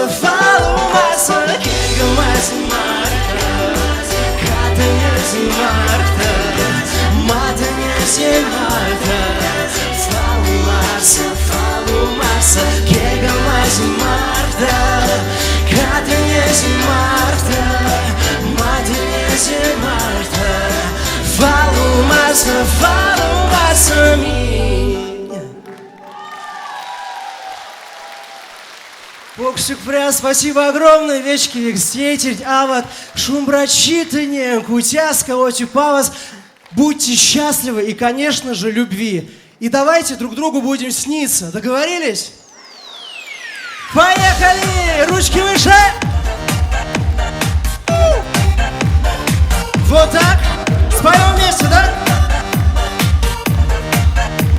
Келька мази Марта, катанязи Марта, матанязи Марта, фалу Марса, Келька мази Марта, катанязи Марта, матанязи Марта, фалу Марса, Боксик прям спасибо огромное, вечки векстейтель, ават, шумбрачитание, кутяска, отипавас. Будьте счастливы и, конечно же, любви. И давайте друг другу будем сниться. Договорились? Поехали! Ручки выше! Вот так. Споем вместе, да?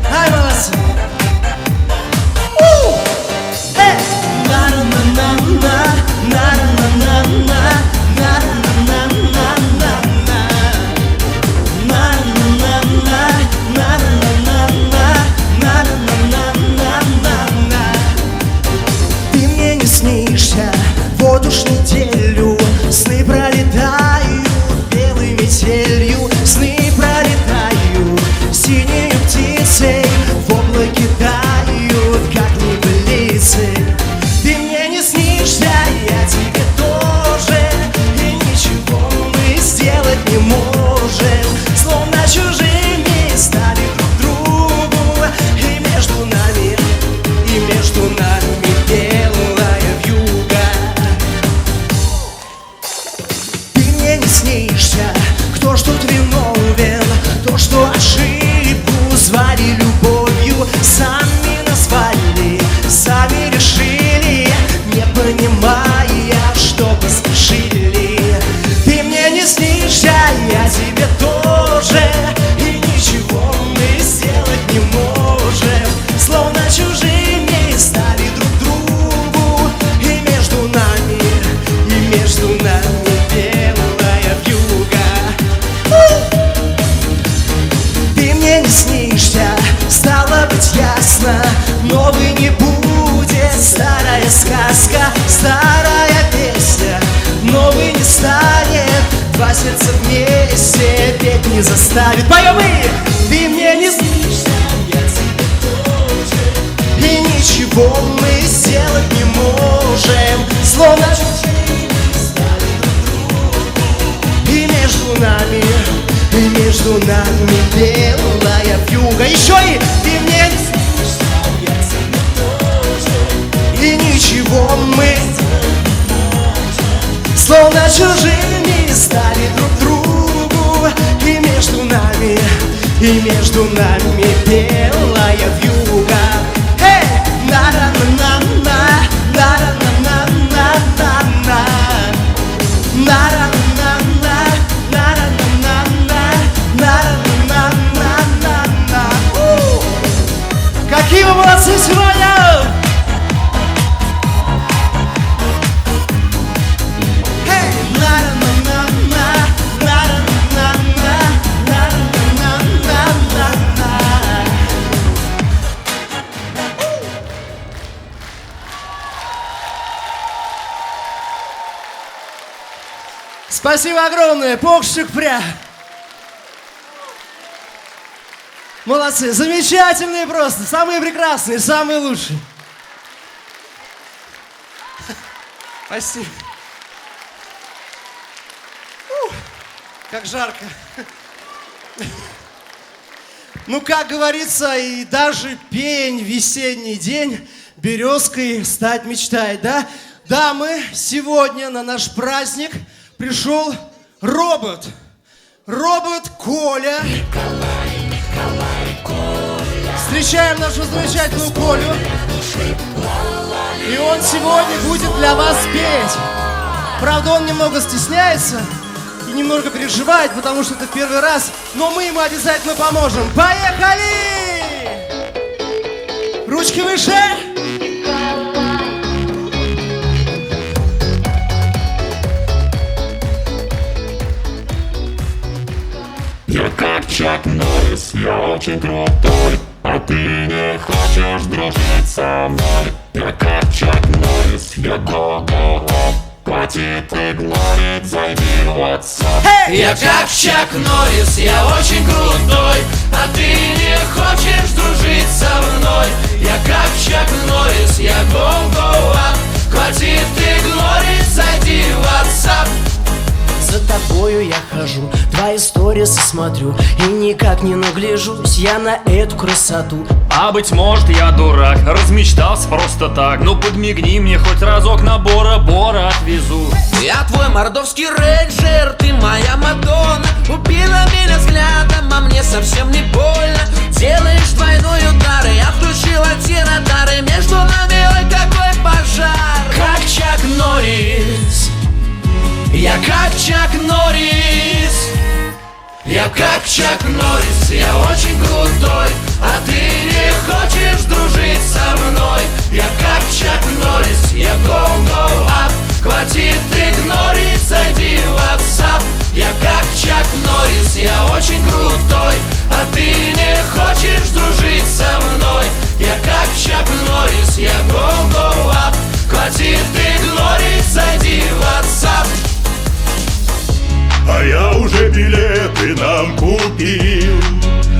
Ай, молодцы! Ты мне не снишься, вот уж неделю. Сны пролетают белой метелью, сны пролетают синей птицей, в облаке тают, как небылицы. Ты мне не снишься, я тебе тоже, и ничего мы сделать не можем, словно чужими стали друг другу, и между нами белая вьюга. Ты мне не снишься, кто ж тут виновен, то, что ошибку звали любовью, сами назвали, сами решили, не понимая, что поспешили. Ты мне не снишься, я тебе тоже, и ничего мы сделать не можем, словно чужими стали друг другу, и между нами белая вьюга. Ты мне не снишься, стало быть ясно, новый не будет, старая сказка, старая песня, новый не станет, два сердца вместе петь не заставит. Поем мы! Ты мне не снишься, я тебе тоже, и ничего мы сделать не можем, словно чужими стали друг другу, и между нами белая вьюга. Еще и ты мне не снишься, я тебе тоже, и ничего мы словно чужими стали друг другу, и между нами белая вьюга. Эй! На-на-на-на-на, на-на-на-на-на-на, на-на-на-на, на-на-на-на-на-на-на-на. Какие вы молодцы сегодня! Спасибо огромное, Покшик пря. Молодцы, замечательные просто, самые прекрасные, самые лучшие. Спасибо. Как жарко. Ну, как говорится, и даже пень весенний день березкой стать мечтает, да? Дамы, сегодня на наш праздник пришел робот. Робот Коля. Встречаем нашего замечательного Колю. И он сегодня будет для вас петь. Правда, он немного стесняется и немного переживает, потому что это первый раз. Но мы ему обязательно поможем. Поехали! Ручки выше! Я как Чак Норрис, я очень крутой, а ты не хочешь дружить со мной. Я как Чак Норрис, я го-го-го, хватит игнорить, зайди в WhatsApp. Я как Чак Норрис, я очень крутой, а ты не хочешь дружить со мной. Я как Чак Норрис, я go-go-up, хватит игнорить, зайди в WhatsApp. За тобою я хожу, твои сторисы смотрю, и никак не нагляжусь я на эту красоту. А быть может я дурак, размечтался просто так. Ну подмигни мне хоть разок, на Бора-Бора отвезу. Я твой мордовский рейнджер, ты моя Мадонна. Убила меня взглядом, а мне совсем не больно. Делаешь двойной удар, я включил один радар, и между нами, ой, какой пожар. Как Чак Норрис, я как Чак Норрис. Я как Чак Норрис, я очень крутой, а ты не хочешь дружить со мной. Я как Чак Норрис, я go-go-up, хватит игнорить, зайди в WhatsApp. Я как Чак Норрис, я очень крутой, а ты не хочешь дружить со мной. Я как Чак Норрис, я go-go-up, хватит игнорить, зайди в WhatsApp. А я уже билеты нам купил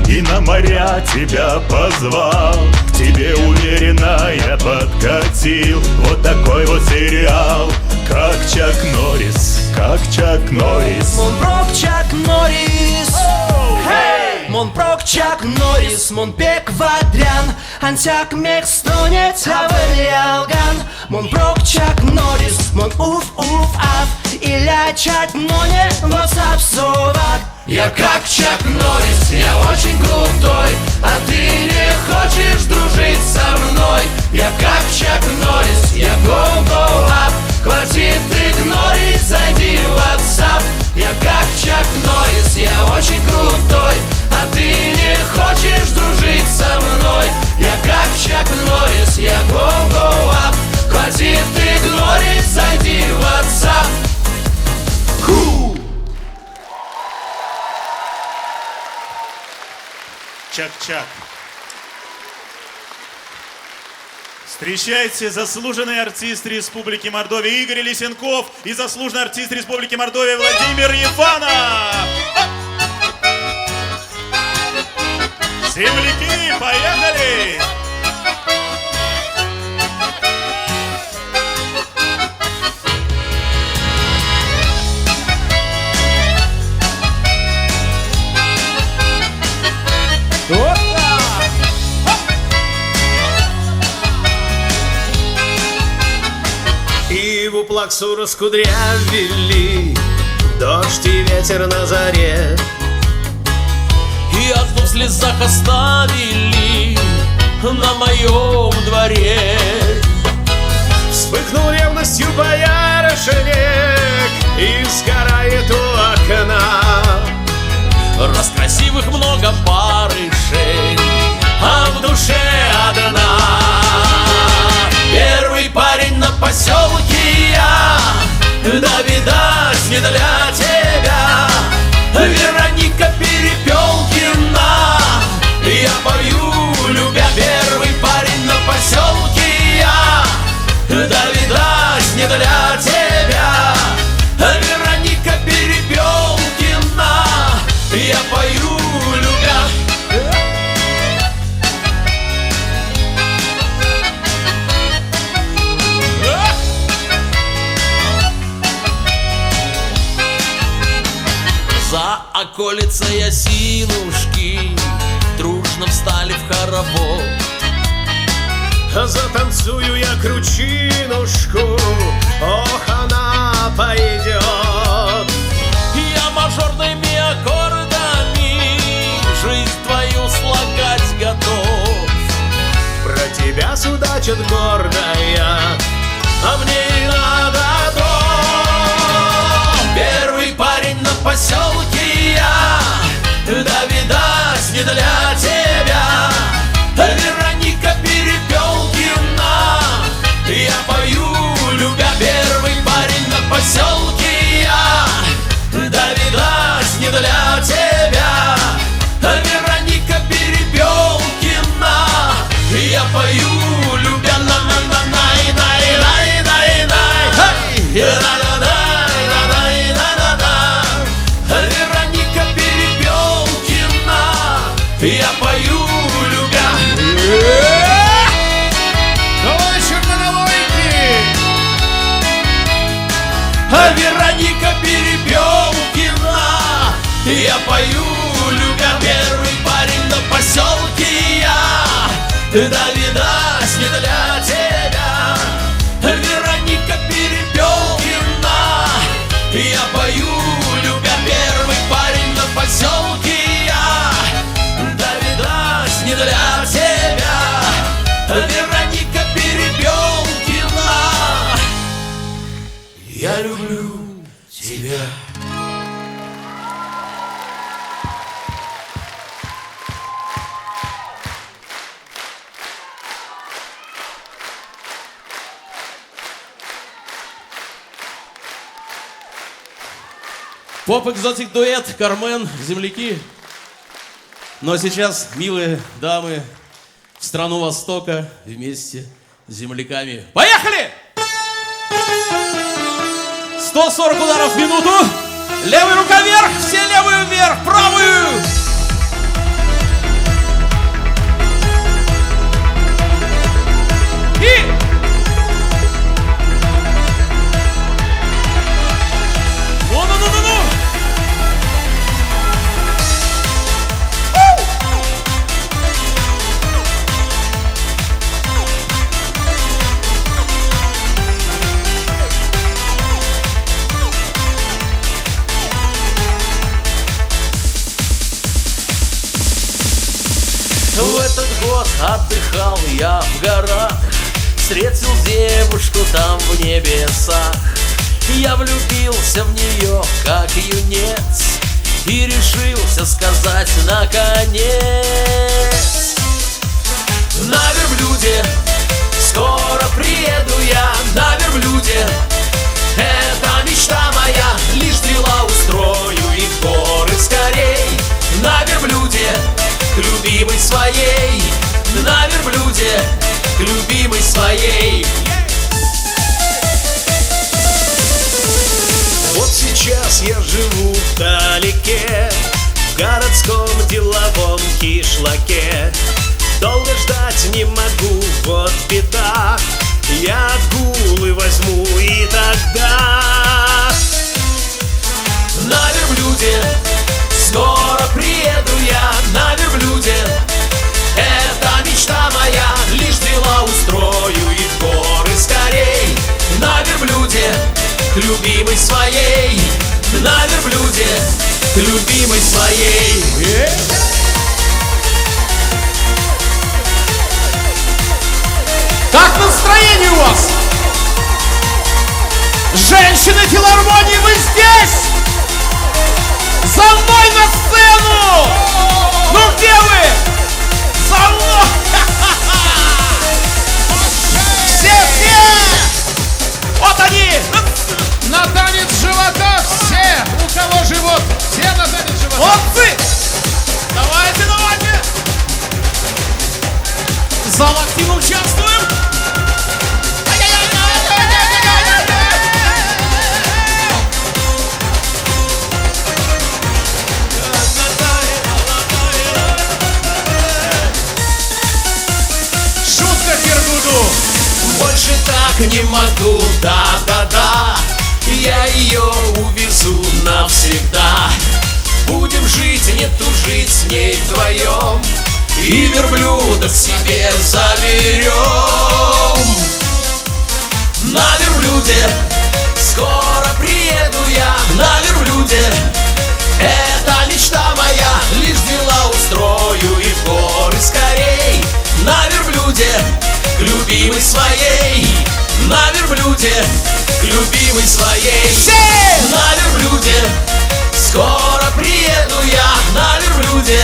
и на моря тебя позвал. К тебе уверенно я подкатил. Вот такой вот сериал, как Чак Норрис, как Чак Норрис. Монпрок Чак Норрис, Мон прок Чак Норрис, мон пек вадрян, антяк мек стонет авелиалган. Мон прок Чак Норрис, мон уф аф, иля чат моне WhatsApp совак. Я как Чак Норрис, я очень крутой, а ты не хочешь дружить со мной. Я как Чак Норрис, я go-go-up, хватит игнорить, зайди в WhatsApp. Я как Чак Норрис, я очень крутой, а ты не хочешь дружить со мной. Я как Чак Норрис, я go-go-up, хватит игнорить, зайди в WhatsApp. Чак-чак. Встречайте заслуженный артист Республики Мордовия Игорь Лисенков и заслуженный артист Республики Мордовия Владимир Ефанов. Земляки, поехали! Иву плаксу раскудрявили, дождь и ветер на заре. И одну в слезах оставили на моем дворе. Вспыхнул ревностью боярышник и сгорает у окна. Раз красивых много барышень, а в душе одна. Первый парень на поселке я, да видать не для тебя. Вероника Перепелкина, я пою, любя. Первый парень на поселке я, да видать не для тебя. Вероника околица Ясинушки дружно встали в хоровод. Затанцую я кручинушку, ох, она пойдет. Я мажорными аккордами жизнь твою слагать готов. Про тебя судачат гордая, а мне и надо дом. Первый парень на поселке я, да видать не для тебя. Вероника Перепелкина, я пою, любя. Первый парень на поселке я, да видать не для тебя. Вероника Перепелкина, я пою, любя. На-на-на-най-най-най-най-най. Вероника Перепелкина, я пою, любя. Давай, чернолойки! Вероника Перепелкина, я пою, любя. Первый парень на поселке я, да видать не для тебя. Вероника Перепелкина, я пою, любя. Первый парень на поселке я, да видать не для тебя. Вероника Перепелкина, я люблю тебя. Поп-экзотик дуэт Кармен, земляки. Ну а сейчас, милые дамы, в страну Востока вместе с земляками. Поехали! 140 ударов в минуту. Левая рука вверх, все левую вверх, правую. И... Ну-ну-ну-ну-ну! В этот год отдыхал я в горах, встретил девушку там в небесах. Я влюбился в нее, как юнец, и решился сказать наконец. На верблюде скоро приеду я, на верблюде. Это мечта моя, лишь дела устрою и в горы скорей. На верблюде к любимой своей, на верблюде к любимой своей. Вот сейчас я живу вдалеке, в городском деловом кишлаке. Долго ждать не могу, вот беда. Я отгулы возьму и тогда. На верблюде скоро приеду я, на верблюде. Это мечта моя, лишь дела устрою и в горы скорей. На верблюде к любимой своей, на верблюде к любимой своей. Как настроение у вас? Женщины филармонии, вы здесь? За мной на сцену! Ну где вы? За мной! Все! Вот они! На танец живота все! У кого живот? Все на танец живота! Молодцы! Давайте! Зал активно участвуем! Шутка, Киргуду! Больше так не могу, да-да-да. Я ее увезу навсегда. Будет да к себе заберем. На верблюде скоро приеду я, на верблюде. Это мечта моя, лишь дела устрою и в горы скорей. На верблюде к любимой своей, на верблюде к любимой своей. На верблюде скоро приеду я, на верблюде.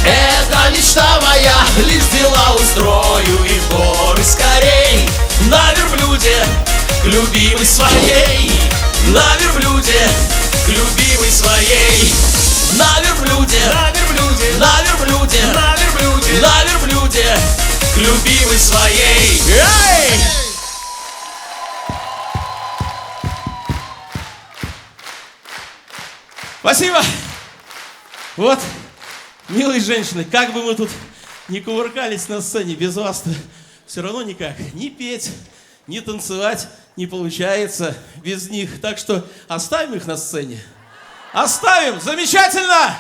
Это мечта моя, лишь дела устрою и в горы скорей. На верблюде к любимой своей, на верблюде к любимой своей. На верблюде, на верблюде, на верблюде, на верблюде, на верблюде к любимой своей. Эй! Спасибо! Вот, милые женщины, как бы мы тут ни кувыркались на сцене, без вас-то все равно никак. Ни петь, ни танцевать не получается без них. Так что оставим их на сцене. Оставим! Замечательно!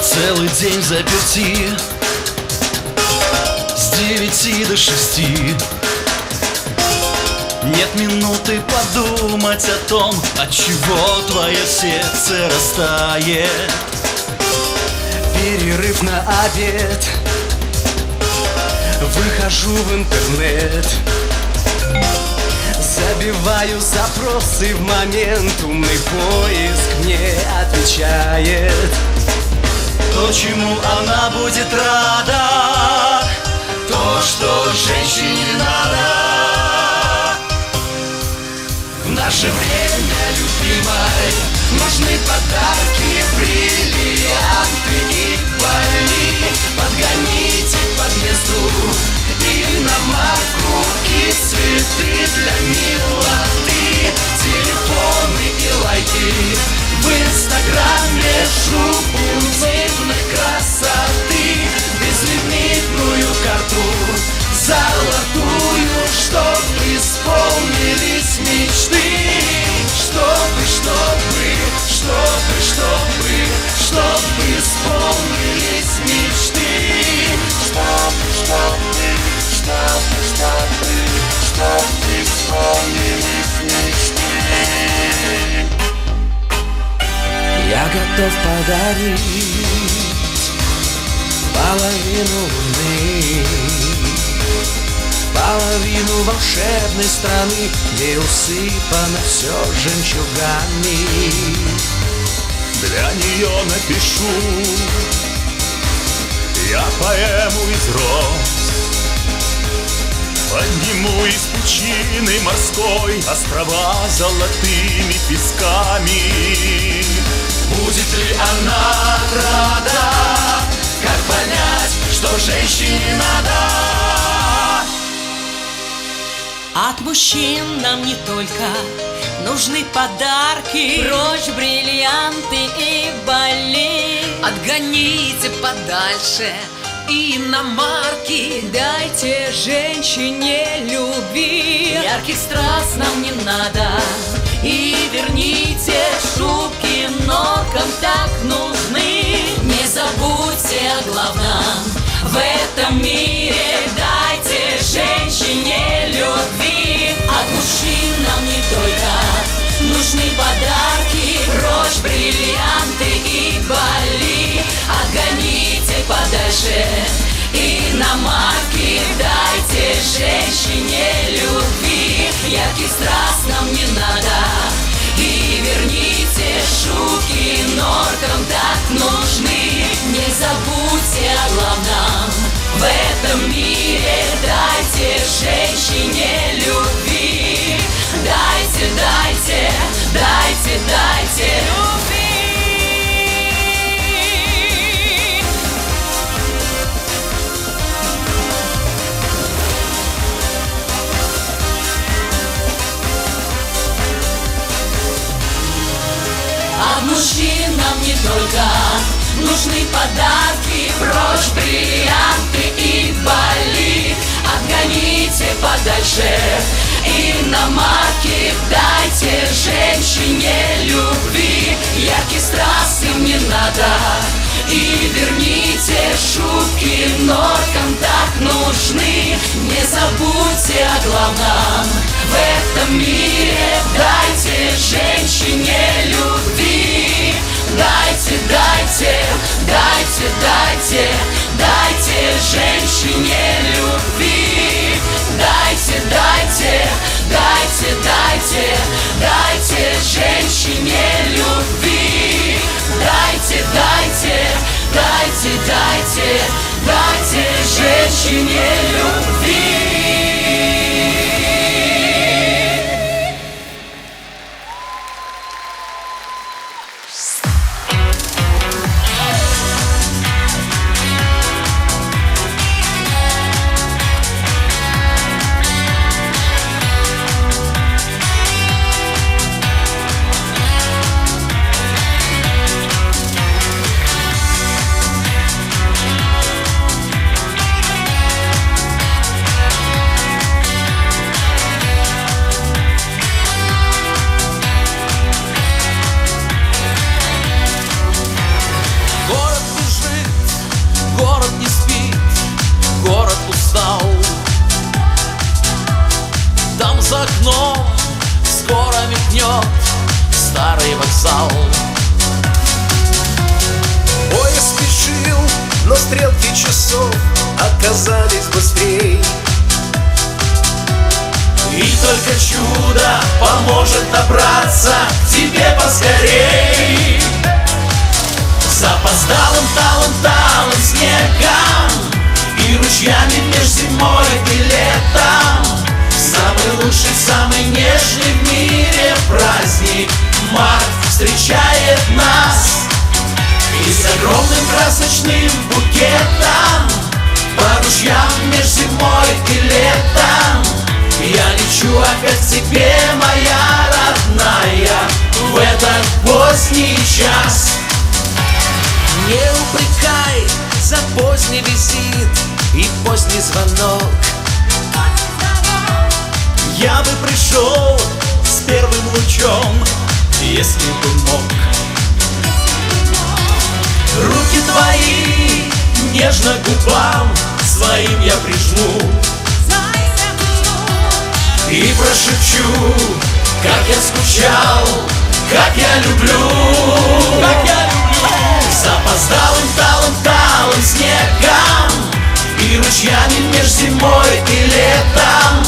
Целый день заперти с 9 до 6. Нет минуты подумать о том, от чего твое сердце растает. Перерыв на обед, выхожу в интернет, забиваю запросы, в момент умный поиск мне отвечает. То, чему она будет рада, то, что женщине надо. В наше время, любимой, нужны подарки, бриллианты и бали. Подгоните под место и иномарку, и цветы для милоты, телефоны и лайки в инстаграме, шубу дивной красоты, безлимитную карту золотую, чтобы исполнились мечты. Чтобы исполнились мечты. Чтобы исполнились мечты. Я готов подарить половину луны, половину волшебной страны, где усыпано все жемчугами. Для нее напишу я поэму из роз, подниму из пучины морской острова золотыми песками. Будет ли она рада? Как понять, что женщине надо? От мужчин нам не только нужны подарки, прочь бриллианты и бали. Отгоните подальше иномарки, Дайте женщине любви. Ярких страз нам не надо. И верните шубки, норкам так нужны. Не забудьте о главном в этом мире. Дайте женщине любви. От мужчин нам не только нужны подарки, прочь бриллианты и бали. Отгоните подальше иномарки, дайте женщине любви. Ярких страз нам не надо. И верните шубки, норкам так нужны. Не забудьте о главном в этом мире. Дайте женщине любви. Дайте, дайте, дайте, дайте только нужны подарки. Прочь бриллианты и Бали, отгоните подальше иномарки. Дайте женщине любви, ярких страз им не надо. И верните шубки норкам, так нужны. Не забудьте о главном в этом мире. Дайте женщине любви. Дайте, дайте, дайте, дайте, дайте женщине любви. Дайте, дайте, дайте, дайте, дайте женщине любви. Дайте, дайте, дайте, дайте, дайте женщине любви. За окном скоро мигнет старый вокзал. Поезд спешил, но стрелки часов оказались быстрей. И только чудо поможет добраться к тебе поскорей. Запоздалым талым снегом и ручьями меж зимой и летом. Самый лучший, самый нежный в мире праздник март встречает нас. И с огромным красочным букетом по ручьям меж зимой и летом я лечу опять к тебе, моя родная, в этот поздний час. Не упрекай за поздний визит и поздний звонок. Я бы пришел с первым лучом, если бы мог. Руки твои нежно к губам своим я прижму и прошепчу, как я скучал, как я люблю, как я люблю. Запоздалым талым снегом и ручьями меж зимой и летом.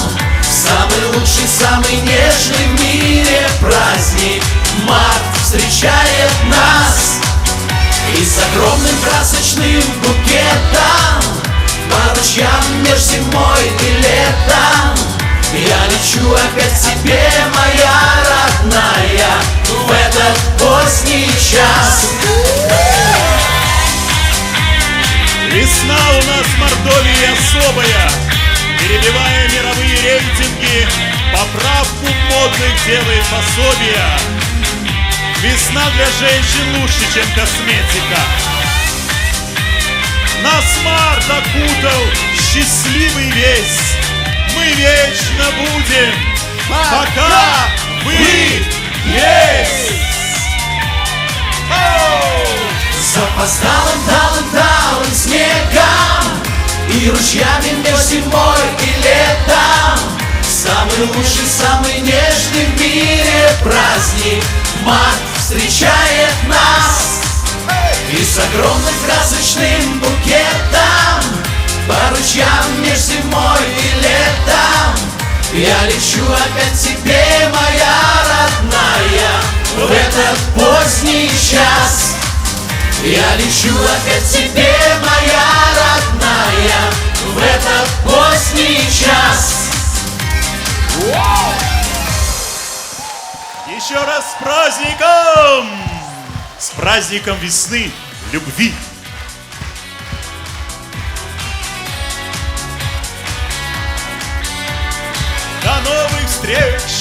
Самый лучший, самый нежный в мире праздник март встречает нас. И с огромным красочным букетом по ручьям меж зимой и летом я лечу опять к тебе, моя родная, в этот поздний час. Весна у нас в Мордовии особая, перебивая мировые рейтинги, поправку модных делает пособия. Весна для женщин лучше, чем косметика. Нас март окутал счастливый весь. Мы вечно будем, пока вы есть. Запоздалым снегом и ручьями меж зимой и летом. Самый лучший, самый нежный в мире праздник март встречает нас. И с огромным красочным букетом по ручьям меж зимой и летом я лечу опять к тебе, моя родная, в этот поздний час. Я лечу опять к тебе, моя родная, в этот поздний час. Еще раз с праздником! С праздником весны, любви! До новых встреч!